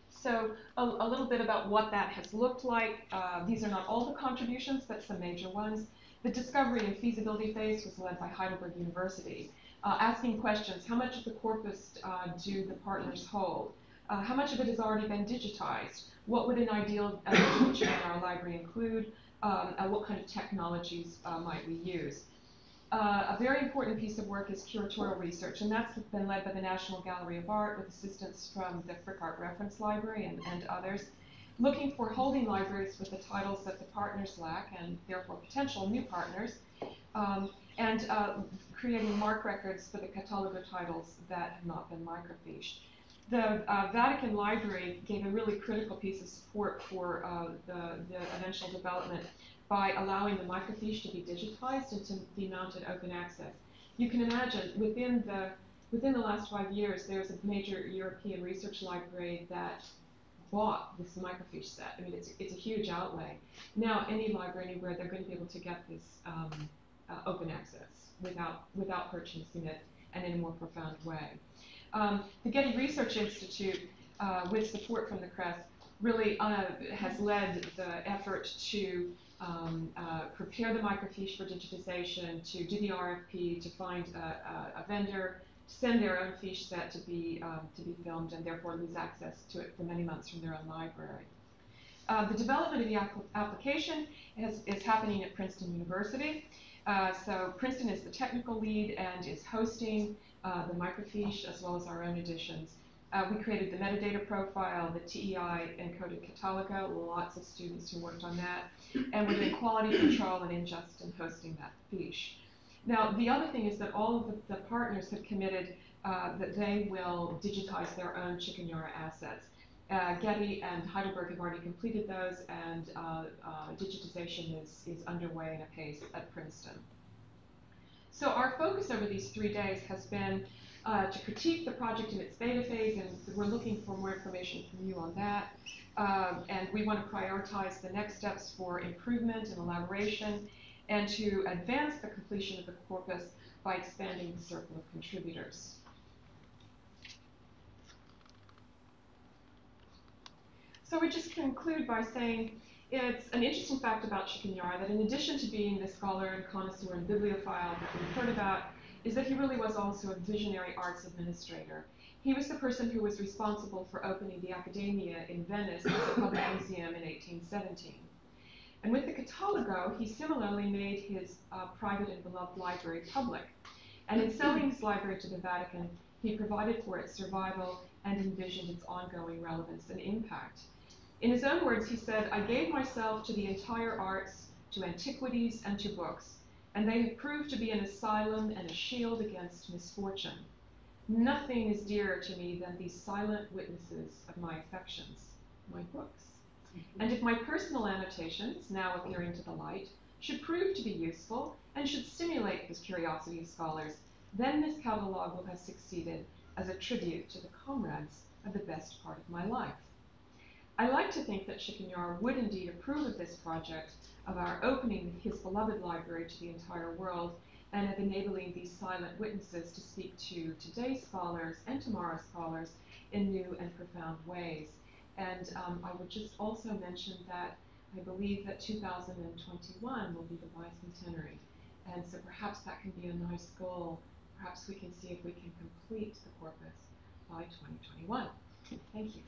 So a little bit about what that has looked like. These are not all the contributions, but some major ones. The discovery and feasibility phase was led by Heidelberg University, asking questions: how much of the corpus do the partners hold? How much of it has already been digitized? What would an ideal edition in our library include? What kind of technologies might we use? A very important piece of work is curatorial research, and that's been led by the National Gallery of Art with assistance from the Frick Art Reference Library and others, looking for holding libraries with the titles that the partners lack, and therefore potential new partners, and creating MARC records for the catalogo titles that have not been microfiched. The Vatican Library gave a really critical piece of support for the eventual development by allowing the microfiche to be digitized and to be mounted open access. You can imagine, within the last 5 years, there's a major European research library that bought this microfiche set. I mean, it's a huge outlay. Now, any library anywhere, they're going to be able to get this open access without purchasing it, and in a more profound way. The Getty Research Institute, with support from the CRES, really has led the effort to prepare the microfiche for digitization, to do the RFP, to find a vendor, to send their own fiche set to be filmed, and therefore lose access to it for many months from their own library. The development of the application is happening at Princeton University. So Princeton is the technical lead and is hosting the microfiche as well as our own editions. We created the metadata profile, the TEI encoded catalogo, lots of students who worked on that, and we're doing quality control and ingest and hosting that fiche. Now, the other thing is that all of the partners have committed that they will digitize their own Cicognara assets. Getty and Heidelberg have already completed those, and digitization is underway in a pace at Princeton. So our focus over these 3 days has been to critique the project in its beta phase, and we're looking for more information from you on that. And we want to prioritize the next steps for improvement and elaboration, and to advance the completion of the corpus by expanding the circle of contributors. So we just conclude by saying it's an interesting fact about Cicognara that in addition to being the scholar and connoisseur and bibliophile that we've heard about, is that he really was also a visionary arts administrator. He was the person who was responsible for opening the Accademia in Venice as a public museum in 1817. And with the Catalogo, he similarly made his private and beloved library public. And in selling his library to the Vatican, he provided for its survival and envisioned its ongoing relevance and impact. In his own words, he said, "I gave myself to the entire arts, to antiquities, and to books, and they have proved to be an asylum and a shield against misfortune. Nothing is dearer to me than these silent witnesses of my affections, my books. And if my personal annotations, now appearing to the light, should prove to be useful and should stimulate the curiosity of scholars, then this catalogue will have succeeded as a tribute to the comrades of the best part of my life." I like to think that Cicognara would indeed approve of this project, of our opening his beloved library to the entire world, and of enabling these silent witnesses to speak to today's scholars and tomorrow's scholars in new and profound ways. And I would just also mention that I believe that 2021 will be the bicentenary. And so perhaps that can be a nice goal. Perhaps we can see if we can complete the corpus by 2021. Thank you.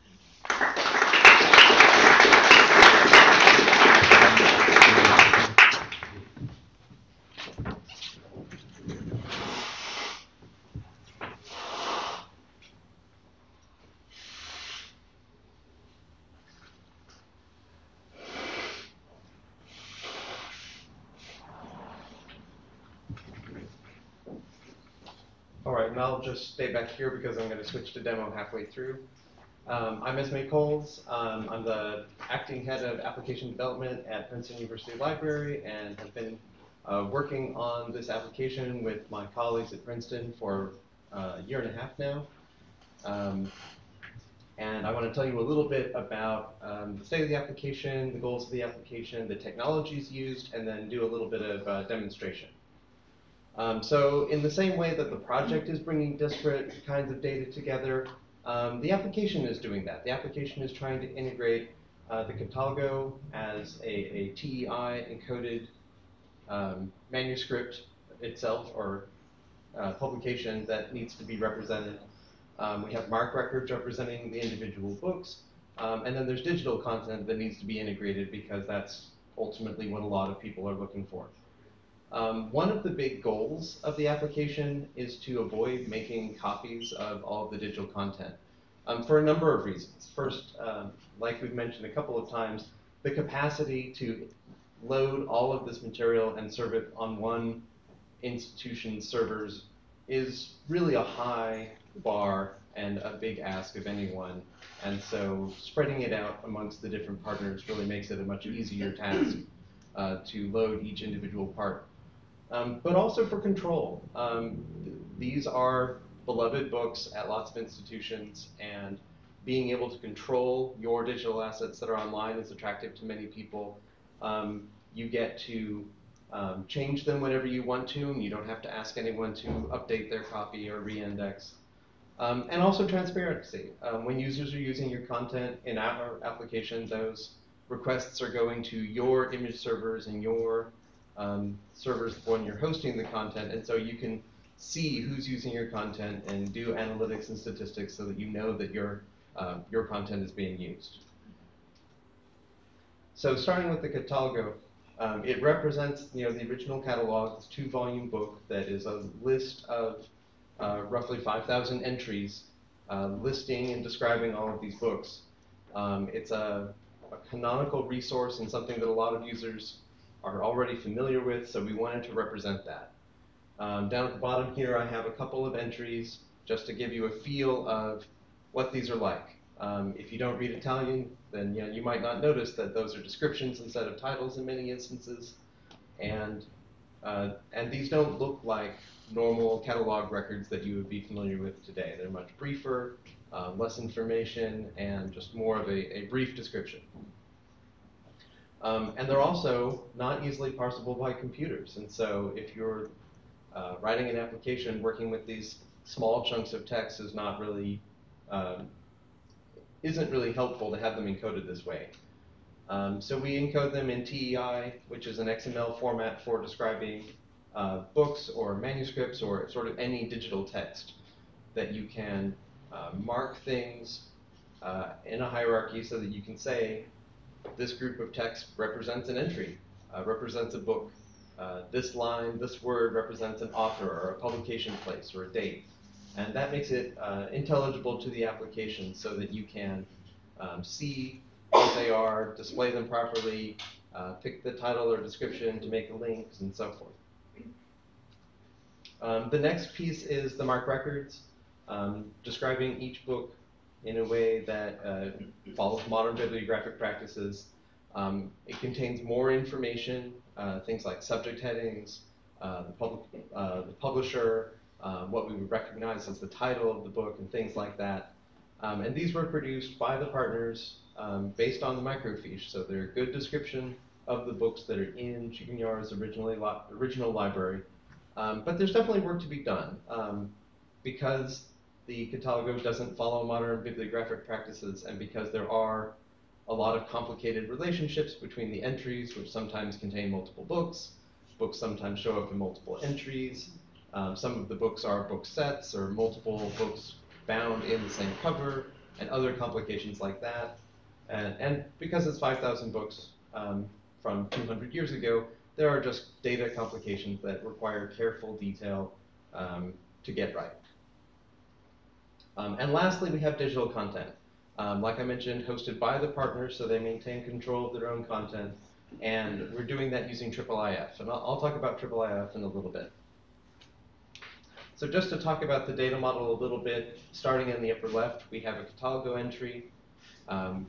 All right, and I'll just stay back here because I'm going to switch to demo halfway through. I'm Esme Coles. I'm the acting head of application development at Princeton University Library and have been working on this application with my colleagues at Princeton for a year and a half now. And I want to tell you a little bit about the state of the application, the goals of the application, the technologies used, and then do a little bit of demonstration. So in the same way that the project is bringing disparate kinds of data together, the application is doing that. The application is trying to integrate the Catalgo as a TEI encoded manuscript itself or publication that needs to be represented. We have MARC records representing the individual books, and then there's digital content that needs to be integrated because that's ultimately what a lot of people are looking for. One of the big goals of the application is to avoid making copies of all of the digital content for a number of reasons. First, like we've mentioned a couple of times, the capacity to load all of this material and serve it on one institution's servers is really a high bar and a big ask of anyone. And so spreading it out amongst the different partners really makes it a much easier task to load each individual part. But also for control. These are beloved books at lots of institutions, and being able to control your digital assets that are online is attractive to many people. You get to change them whenever you want to, and you don't have to ask anyone to update their copy or re-index. And also transparency. When users are using your content in our application, those requests are going to your image servers and your servers when you're hosting the content, and so you can see who's using your content and do analytics and statistics so that you know that your content is being used. So starting with the Catalgo, it represents the original catalog, this 2-volume book that is a list of roughly 5,000 entries listing and describing all of these books. It's a canonical resource and something that a lot of users are already familiar with, so we wanted to represent that. Down at the bottom here, I have a couple of entries just to give you a feel of what these are like. If you don't read Italian, then you might not notice that those are descriptions instead of titles in many instances, and these don't look like normal catalog records that you would be familiar with today. They're much briefer, less information, and just more of a brief description. And they're also not easily parsable by computers. And so if you're writing an application, working with these small chunks of text is not really, isn't really helpful to have them encoded this way. So we encode them in TEI, which is an XML format for describing books or manuscripts or sort of any digital text that you can mark things in a hierarchy so that you can say, this group of text represents an entry, represents a book. This line, this word represents an author or a publication place or a date. And that makes it intelligible to the application so that you can see what they are, display them properly, pick the title or description to make the links, and so forth. The next piece is the MARC records, describing each book in a way that follows modern bibliographic practices. It contains more information, things like subject headings, the publisher, what we would recognize as the title of the book, and things like that. And these were produced by the partners based on the microfiche. So they're a good description of the books that are in Cicognara's original library. But there's definitely work to be done. Because the Catalogo doesn't follow modern bibliographic practices, and because there are a lot of complicated relationships between the entries, which sometimes contain multiple books. Books sometimes show up in multiple entries. Some of the books are book sets or multiple books bound in the same cover, and other complications like that. And because it's 5,000 books from 200 years ago, there are just data complications that require careful detail to get right. And lastly, we have digital content. Like I mentioned, hosted by the partners, so they maintain control of their own content. And we're doing that using IIIF. And I'll talk about IIIF in a little bit. So just to talk about the data model a little bit, starting in the upper left, we have a Catalogo entry,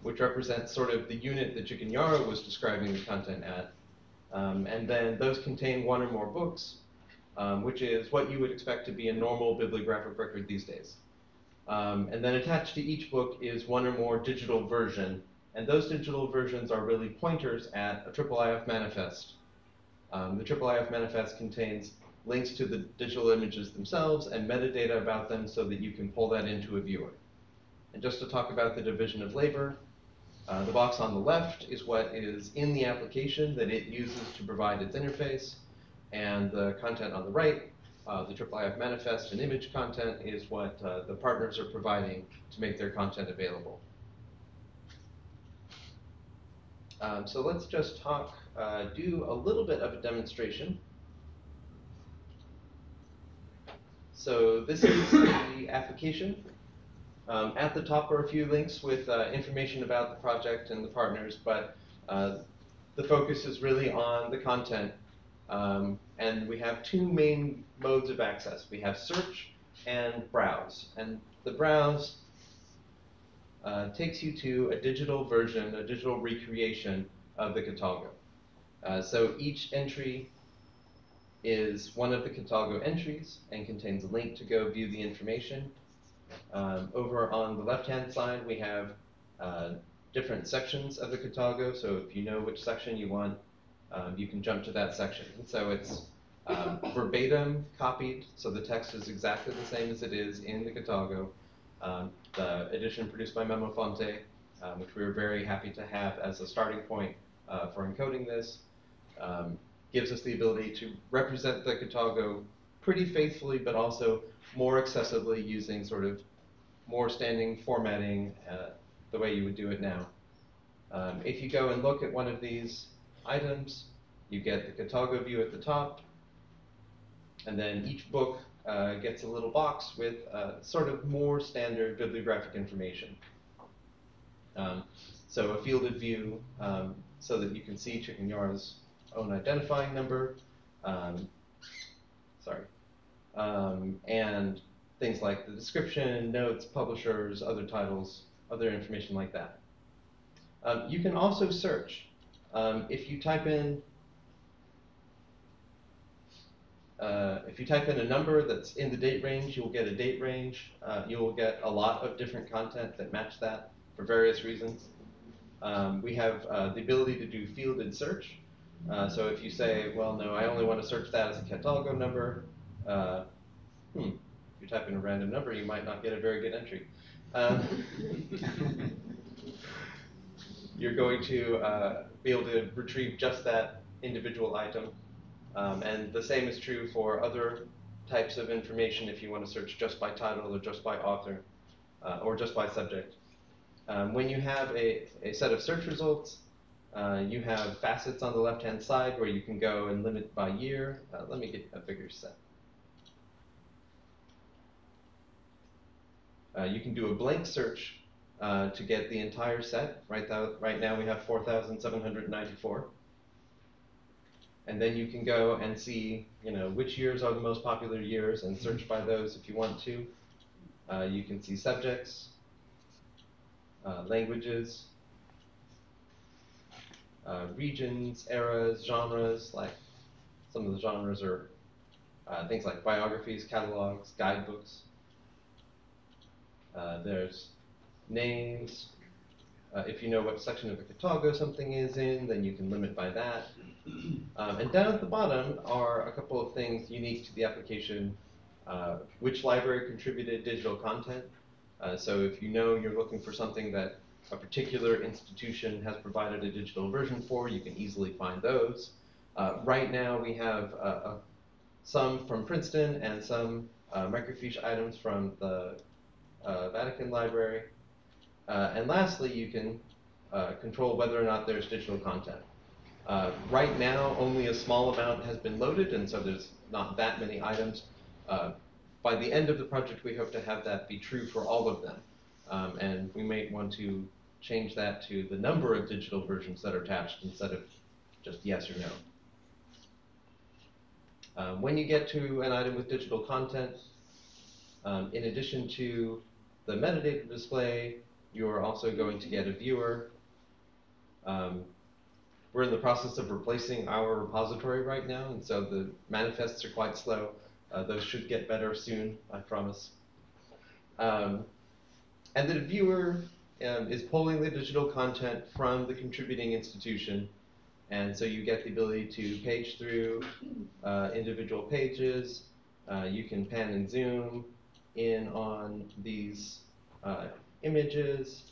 which represents sort of the unit that Cicognara was describing the content at. And then those contain one or more books, which is what you would expect to be a normal bibliographic record these days. And then attached to each book is one or more digital version, and those digital versions are really pointers at a IIIF manifest. The IIIF manifest contains links to the digital images themselves and metadata about them so that you can pull that into a viewer. And just to talk about the division of labor, the box on the left is what is in the application that it uses to provide its interface, and the content on the right, the IIIF manifest and image content, is what the partners are providing to make their content available. So let's just do a little bit of a demonstration. So this is the application. At the top are a few links with information about the project and the partners, but the focus is really on the content. And we have two main modes of access. We have search and browse. And the browse takes you to a digital version, a digital recreation of the Catalogo. So each entry is one of the Catalogo entries and contains a link to go view the information. Over on the left-hand side, we have different sections of the Catalogo. So if you know which section you want, you can jump to that section. And so it's verbatim copied, so the text is exactly the same as it is in the Catalogo. The edition produced by Memo Fonte, which we were very happy to have as a starting point for encoding this, gives us the ability to represent the Catalogo pretty faithfully, but also more accessibly using sort of more standing formatting the way you would do it now. If you go and look at one of these items, you get the Catalogo view at the top, and then each book gets a little box with sort of more standard bibliographic information. So a fielded view so that you can see Cicognara's own identifying number, and things like the description, notes, publishers, other titles, other information like that. You can also search. If you type in a number that's in the date range, you'll get a date range. You'll get a lot of different content that match that for various reasons. We have the ability to do fielded search. So if you say, well, no, I only want to search that as a Catalogo number, if you type in a random number, you might not get a very good entry. You're going to be able to retrieve just that individual item. And the same is true for other types of information if you want to search just by title or just by author or just by subject. When you have a set of search results, you have facets on the left-hand side where you can go and limit by year. Let me get a bigger set. You can do a blank search to get the entire set. Right now we have 4,794. And then you can go and see, which years are the most popular years and search by those if you want to. You can see subjects, languages, regions, eras, genres. Like some of the genres are things like biographies, catalogs, guidebooks. There's names, if you know what section of the Catalgo something is in, then you can limit by that. And down at the bottom are a couple of things unique to the application. Which library contributed digital content? So if you know you're looking for something that a particular institution has provided a digital version for, you can easily find those. Right now we have some from Princeton and some microfiche items from the Vatican Library. And lastly, you can control whether or not there's digital content. Right now, only a small amount has been loaded, and so there's not that many items. By the end of the project, we hope to have that be true for all of them. And we may want to change that to the number of digital versions that are attached instead of just yes or no. When you get to an item with digital content, in addition to the metadata display, you're also going to get a viewer. We're in the process of replacing our repository right now, and so the manifests are quite slow. Those should get better soon, I promise. And the viewer is pulling the digital content from the contributing institution, and so you get the ability to page through individual pages. You can pan and zoom in on these images.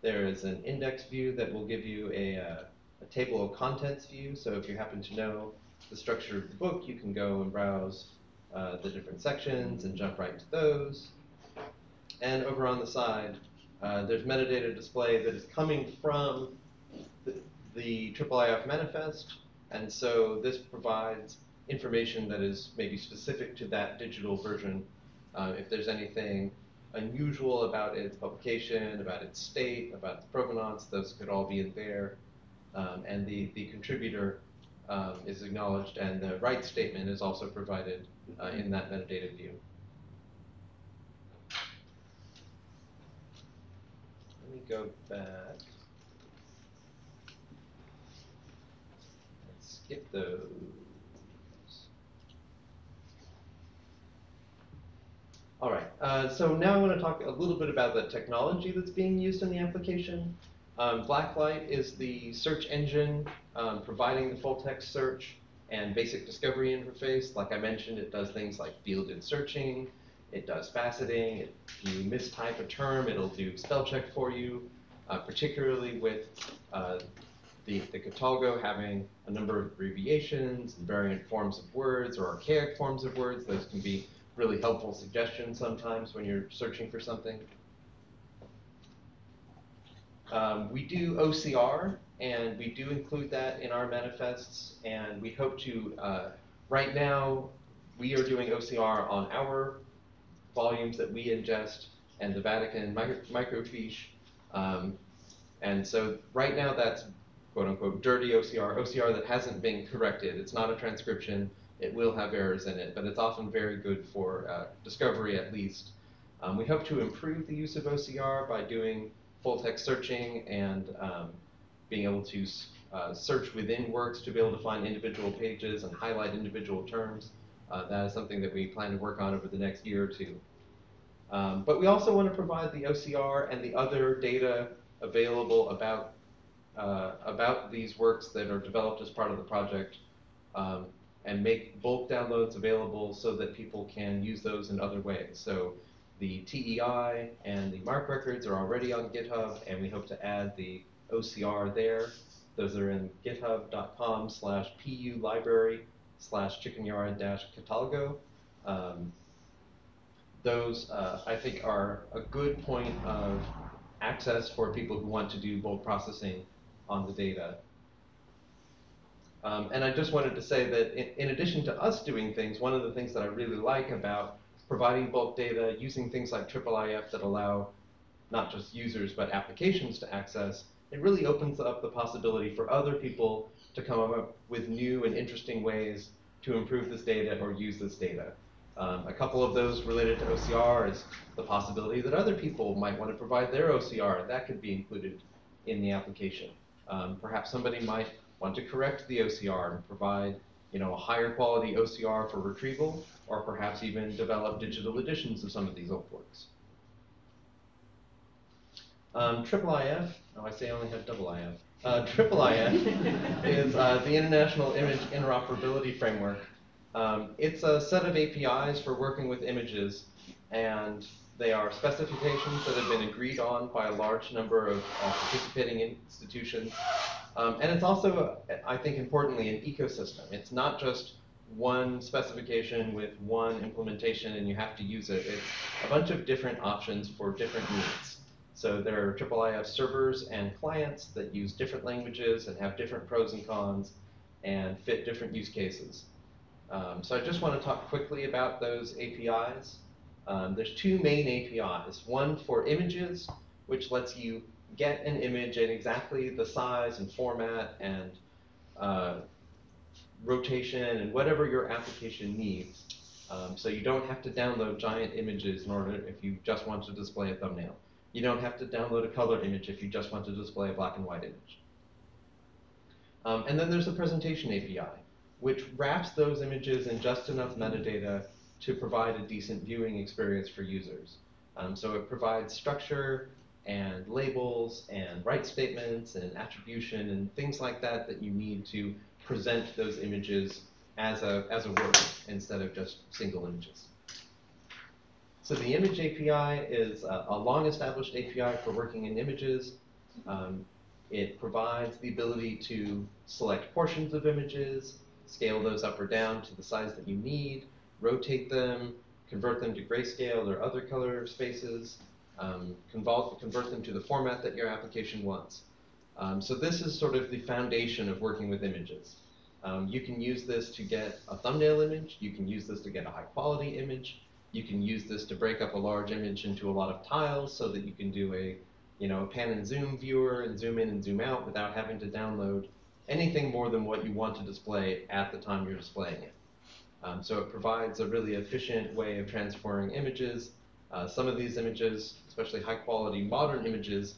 There is an index view that will give you a table of contents view. So if you happen to know the structure of the book, you can go and browse the different sections and jump right to those. And over on the side, there's metadata display that is coming from the IIIF manifest. And so this provides information that is maybe specific to that digital version. If there's anything unusual about its publication, about its state, about the provenance, those could all be in there. And the contributor is acknowledged, and the rights statement is also provided in that metadata view. Let me go back. Let's skip those. All right, so now I want to talk a little bit about the technology that's being used in the application. Blacklight is the search engine providing the full text search and basic discovery interface. Like I mentioned, it does things like fielded searching, it does faceting, if you mistype a term, it'll do spell check for you, particularly with the Catalgo having a number of abbreviations and variant forms of words or archaic forms of words. Those can be really helpful suggestions sometimes when you're searching for something. We do OCR, and we do include that in our manifests, and we hope to, right now, we are doing OCR on our volumes that we ingest and the Vatican microfiche. And so right now that's quote unquote dirty OCR, OCR that hasn't been corrected. It's not a transcription. It will have errors in it, but it's often very good for discovery at least. We hope to improve the use of OCR by doing full text searching and being able to search within works to be able to find individual pages and highlight individual terms. That is something that we plan to work on over the next year or two. But we also want to provide the OCR and the other data available about these works that are developed as part of the project and make bulk downloads available so that people can use those in other ways. So the TEI and the MARC records are already on GitHub, and we hope to add the OCR there. Those are in github.com/pu-library/Cicognara-Catalgo. Those, I think, are a good point of access for people who want to do bulk processing on the data. And I just wanted to say that in addition to us doing things, one of the things that I really like about providing bulk data, using things like IIIF that allow not just users but applications to access, it really opens up the possibility for other people to come up with new and interesting ways to improve this data or use this data. A couple of those related to OCR is the possibility that other people might want to provide their OCR, and that could be included in the application. Perhaps somebody might want to correct the OCR and provide a higher quality OCR for retrieval, or perhaps even develop digital editions of some of these old works. IIIF, oh, I say I only have double IF. IIIF is the International Image Interoperability Framework. It's a set of APIs for working with images, and they are specifications that have been agreed on by a large number of participating institutions. And it's also, I think importantly, an ecosystem. It's not just one specification with one implementation and you have to use it. It's a bunch of different options for different needs. So there are IIIF servers and clients that use different languages and have different pros and cons and fit different use cases. So I just want to talk quickly about those APIs. There's two main APIs. One for images, which lets you get an image in exactly the size and format and rotation and whatever your application needs. So you don't have to download giant images in order if you just want to display a thumbnail. You don't have to download a color image if you just want to display a black and white image. And then there's the presentation API, which wraps those images in just enough metadata to provide a decent viewing experience for users. So it provides structure and labels and right statements and attribution and things like that that you need to present those images as a word instead of just single images. So the image API is a long-established API for working in images. It provides the ability to select portions of images, scale those up or down to the size that you need, rotate them, convert them to grayscale or other color spaces, convert them to the format that your application wants. So this is sort of the foundation of working with images. You can use this to get a thumbnail image. You can use this to get a high-quality image. You can use this to break up a large image into a lot of tiles so that you can do a pan and zoom viewer and zoom in and zoom out without having to download anything more than what you want to display at the time you're displaying it. So it provides a really efficient way of transferring images. Some of these images, especially high-quality modern images,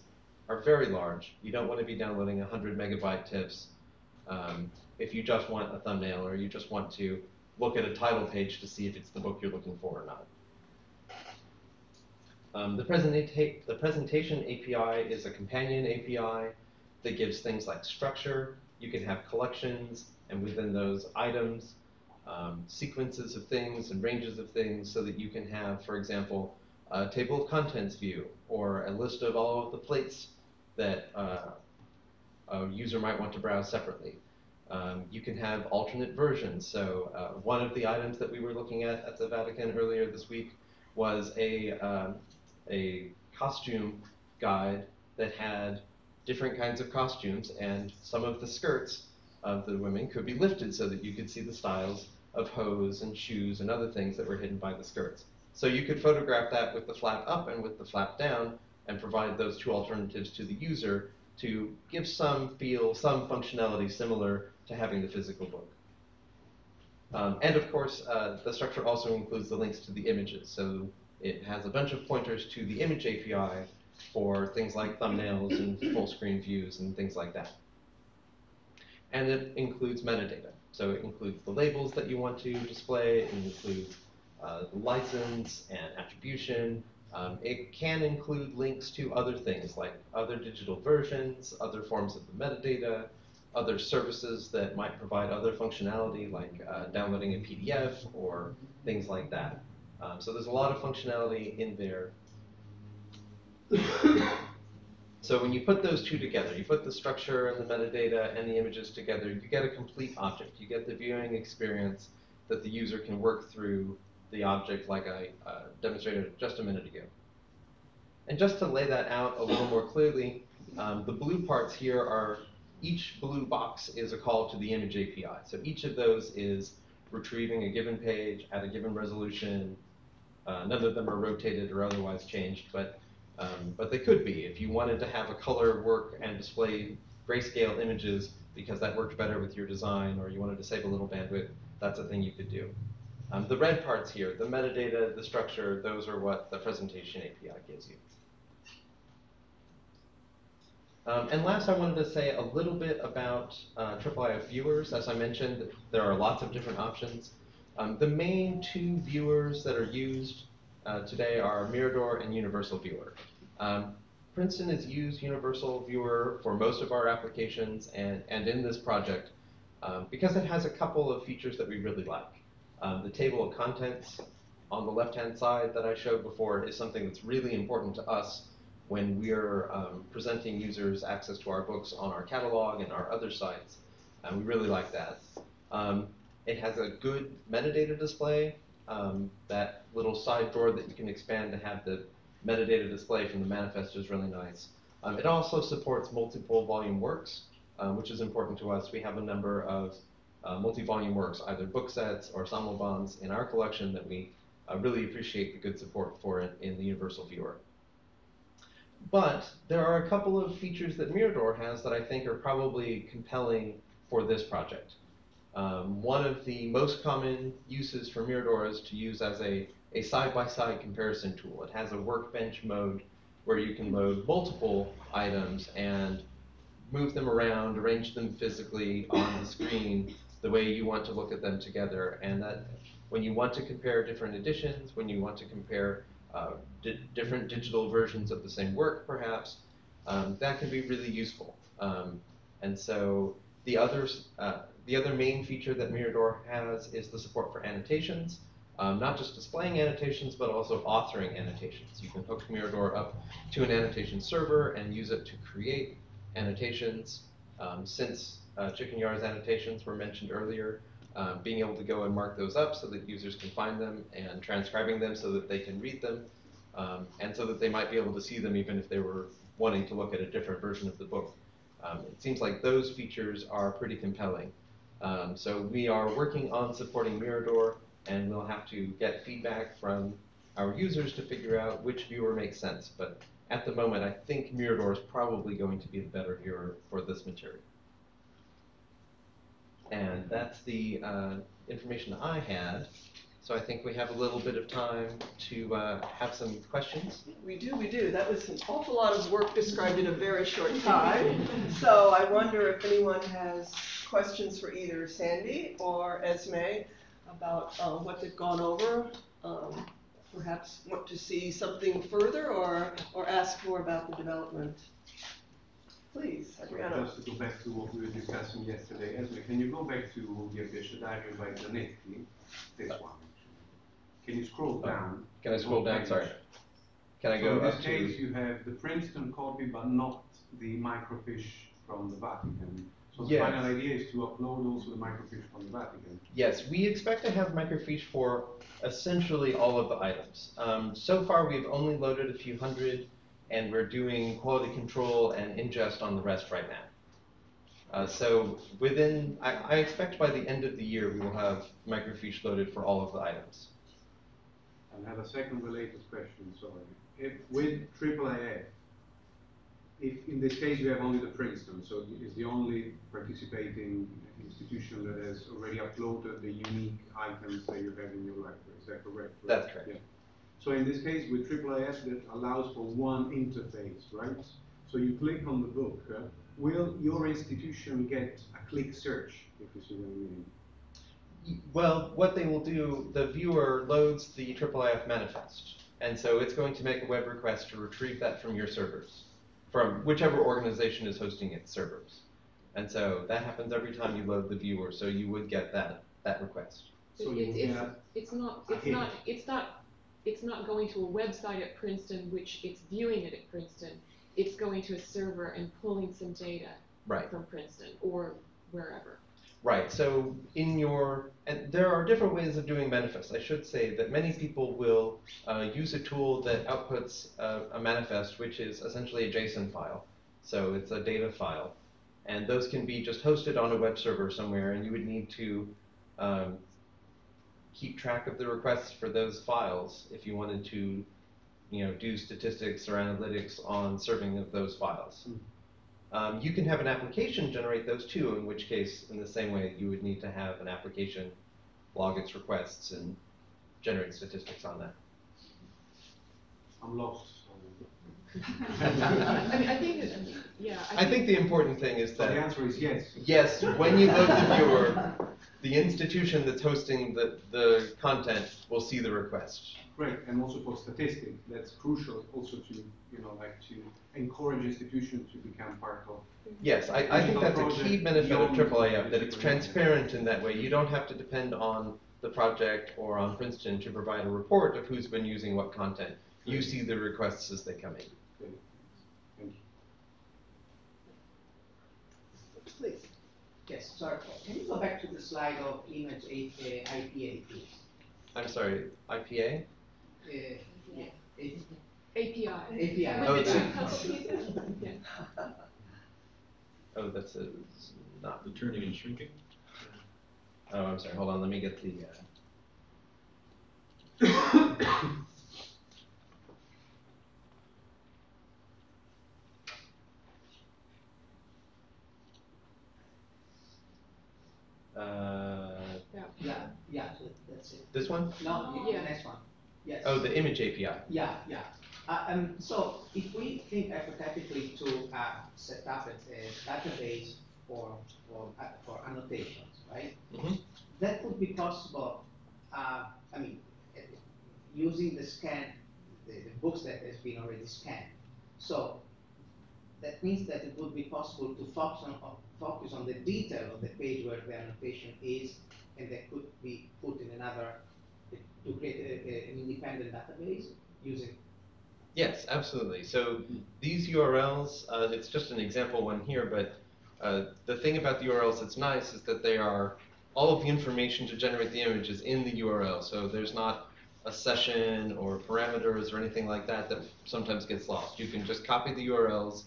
are very large. You don't want to be downloading 100 megabyte TIFFs if you just want a thumbnail or you just want to look at a title page to see if it's the book you're looking for or not. The presentation API is a companion API that gives things like structure. You can have collections, and within those items, sequences of things and ranges of things so that you can have, for example, a table of contents view or a list of all of the plates that a user might want to browse separately. You can have alternate versions. So one of the items that we were looking at the Vatican earlier this week was a costume guide that had different kinds of costumes, and some of the skirts of the women could be lifted so that you could see the styles of hose and shoes and other things that were hidden by the skirts. So you could photograph that with the flap up and with the flap down and provide those two alternatives to the user to give some feel, some functionality similar to having the physical book. And of course, the structure also includes the links to the images. So it has a bunch of pointers to the image API for things like thumbnails and full screen views and things like that. And it includes metadata. So it includes the labels that you want to display. It includes the license and attribution. It can include links to other things like other digital versions, other forms of the metadata, other services that might provide other functionality like downloading a PDF or things like that. So there's a lot of functionality in there. So when you put those two together, you put the structure and the metadata and the images together, you get a complete object. You get the viewing experience that the user can work through the object like I demonstrated just a minute ago. And just to lay that out a little more clearly, the blue parts here are, each blue box is a call to the image API. So each of those is retrieving a given page at a given resolution. None of them are rotated or otherwise changed, but they could be. If you wanted to have a color work and display grayscale images because that worked better with your design, or you wanted to save a little bandwidth, that's a thing you could do. The red parts here, the metadata, the structure, those are what the presentation API gives you. And last, I wanted to say a little bit about IIIF viewers. As I mentioned, there are lots of different options. The main two viewers that are used today are Mirador and Universal Viewer. Princeton has used Universal Viewer for most of our applications and in this project because it has a couple of features that we really like. The table of contents on the left-hand side that I showed before is something that's really important to us when we're presenting users access to our books on our catalog and our other sites. We really like that. It has a good metadata display. That little side drawer that you can expand to have the metadata display from the manifest is really nice. It also supports multiple volume works, which is important to us. We have a number of multi-volume works, either book sets or samobans in our collection that we really appreciate the good support for it in the Universal Viewer. But there are a couple of features that Mirador has that I think are probably compelling for this project. One of the most common uses for Mirador is to use as a side-by-side comparison tool. It has a workbench mode where you can load multiple items and move them around, arrange them physically on the screen the way you want to look at them together. And that when you want to compare different editions, when you want to compare different digital versions of the same work, perhaps, that can be really useful. And so the other main feature that Mirador has is the support for annotations. Not just displaying annotations, but also authoring annotations. You can hook Mirador up to an annotation server and use it to create annotations. Since Cicognara's annotations were mentioned earlier, being able to go and mark those up so that users can find them, and transcribing them so that they can read them, and so that they might be able to see them even if they were wanting to look at a different version of the book. It seems like those features are pretty compelling. So we are working on supporting Mirador, and we'll have to get feedback from our users to figure out which viewer makes sense. But at the moment, I think Mirador is probably going to be the better viewer for this material. And that's the information I had. So I think we have a little bit of time to have some questions. We do. That was an awful lot of work described in a very short time. So I wonder if anyone has questions for either Sandy or Esme about what they've gone over. Perhaps want to see something further or ask more about the development. Please, Adriano. Just to go back to what we were discussing yesterday, Esme, can you go back to the diary by Zanetti? This one. Can you scroll down? Can I scroll down? Sorry. Can I go in this up case, to? you have the Princeton copy, but not the microfiche from the Vatican. So the Yes. final idea is to upload also the microfiche from the Vatican. Yes, we expect to have microfiche for essentially all of the items. So far, we've only loaded a few hundred, and we're doing quality control and ingest on the rest right now. So I expect by the end of the year, we will have microfiche loaded for all of the items. I have a second related question, sorry. With AAAF, if in this case we have only the Princeton, so it's the only participating institution that has already uploaded the unique items that you have in your library, is that correct? That's correct. Yeah. So in this case with AAAF that allows for one interface, right? So you click on the book, will your institution get a click search, if you see what I mean? Well, what they will do, the viewer loads the AAAF manifest, and so it's going to make a web request to retrieve that from your servers, from whichever organization is hosting its servers. And so that happens every time you load the viewer, so you would get that request. So it's not going to a website at Princeton, which it's viewing it at Princeton. It's going to a server and pulling some data from Princeton or wherever. Right, so and there are different ways of doing manifests. I should say that many people will use a tool that outputs a manifest, which is essentially a JSON file. So it's a data file. And those can be just hosted on a web server somewhere, and you would need to keep track of the requests for those files if you wanted to do statistics or analytics on serving of those files. You can have an application generate those too, in which case, in the same way, you would need to have an application log its requests and generate statistics on that. I'm lost. I think the important thing is that the answer is yes. Yes, when you load the viewer, the institution that's hosting the content will see the request. Great, and also for statistics, that's crucial also to, like to encourage institutions to become part of. Yes, I think that's a key benefit of AAAF, that it's transparent in that way. You don't have to depend on the project or on Princeton to provide a report of who's been using what content. You see the requests as they come in. Great. Thank you. Please. Yes, sorry. Can you go back to the slide of image IPA, please? I'm sorry, IPA? Yeah. API. API. Oh, With the the- two puzzle pieces? Yeah. Oh, that's not. The turning and shrinking? Oh, I'm sorry, hold on, let me get the. Yeah, that's it. This one? No, Yeah. the next one. Yes. Oh, the image API. Yeah. So if we think hypothetically to set up a database for annotations, right? Mm-hmm. That would be possible. Using the scan, the books that has been already scanned. So that means that it would be possible to focus on the detail of the page where the annotation is, and that could be put in another to create an independent database using. Yes, absolutely. So these URLs, it's just an example one here, but the thing about the URLs that's nice is that they are, all of the information to generate the image is in the URL. So there's not a session or parameters or anything like that that sometimes gets lost. You can just copy the URLs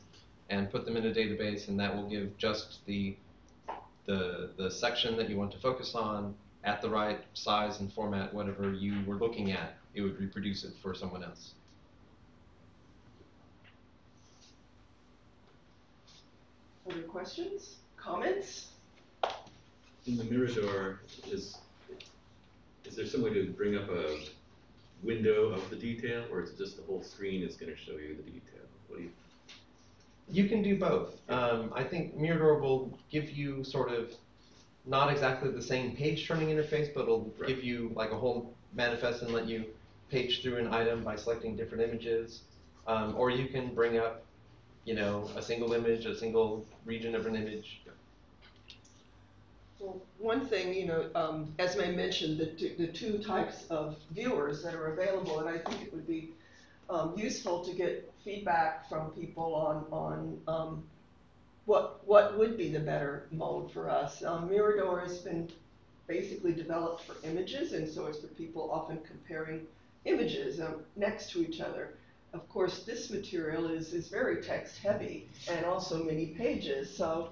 and put them in a database, and that will give just the section that you want to focus on at the right size and format, whatever you were looking at. It would reproduce it for someone else. Other questions, comments? In the Mirador, is there some way to bring up a window of the detail, or is it just the whole screen is going to show you the detail? What do you? You can do both. I think Mirador will give you sort of not exactly the same page turning interface, but it'll give you like a whole manifest and let you page through an item by selecting different images. Or you can bring up, a single image, a single region of an image. Well, one thing, Esme mentioned the two types of viewers that are available, and I think it would be useful to get feedback from people on what would be the better mode for us. Mirador has been basically developed for images, and so it's for people often comparing images next to each other. Of course, this material is very text heavy and also many pages, so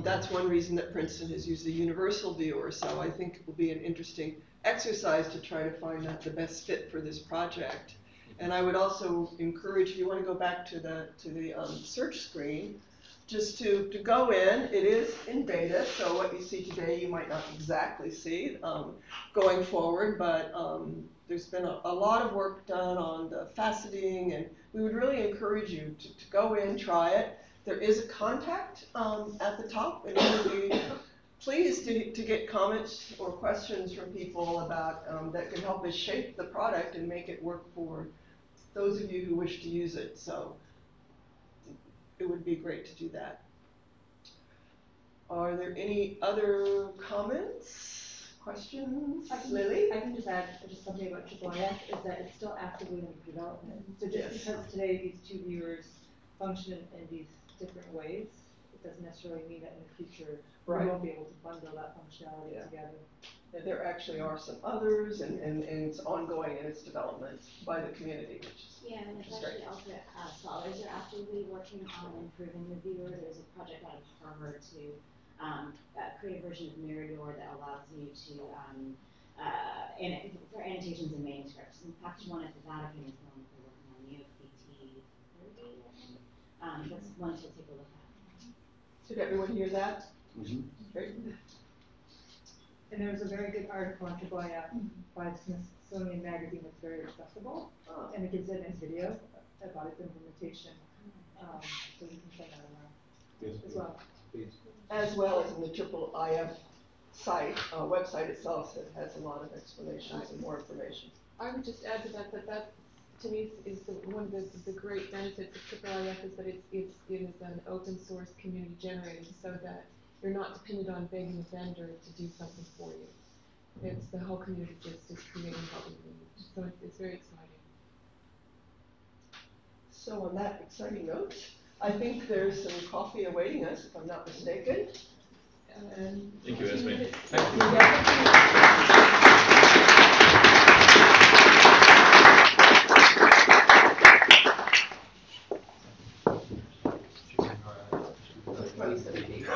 that's one reason that Princeton has used the universal viewer. So I think it will be an interesting exercise to try to find the best fit for this project. And I would also encourage, if you want to go back to the search screen, just to go in. It is in beta, so what you see today you might not exactly see going forward, but there's been a lot of work done on the faceting, and we would really encourage you to go in, try it. There is a contact at the top, and we would be pleased to get comments or questions from people about that can help us shape the product and make it work for those of you who wish to use it. So it would be great to do that. Are there any other comments, questions? Lily? I can just add just something about IIIF is that it's still actively under development. So just Yes. because today these two viewers function in these different ways, it doesn't necessarily mean that in the future we won't be able to bundle that functionality together. There actually are some others, and it's ongoing in its development by the community, which is and it's actually also scholars are actively working on improving the viewer. There's a project out of Harvard to create a version of Mirador that allows you to for annotations and manuscripts. In fact, one at the Vatican is known for working on UFBT 30, I think. That's one to take a look at. Did everyone hear that? Mm-hmm. Great. And there's a very good article on IIIF by Smithsonian Magazine that's very accessible, and it gives it in video about its implementation. So you can send that around as well. Please. As well as in the IIIF website itself that has a lot of explanations and more information. I would just add to that to me is one of the great benefits of IIIF is that it is an open source community generated so that you're not dependent on begging a vendor to do something for you. It's the whole community just is creating what we need. So it's very exciting. So on that exciting note, I think there's some coffee awaiting us, if I'm not mistaken. Thank you, Esme. Thank you. Cicognara Aur. 2017.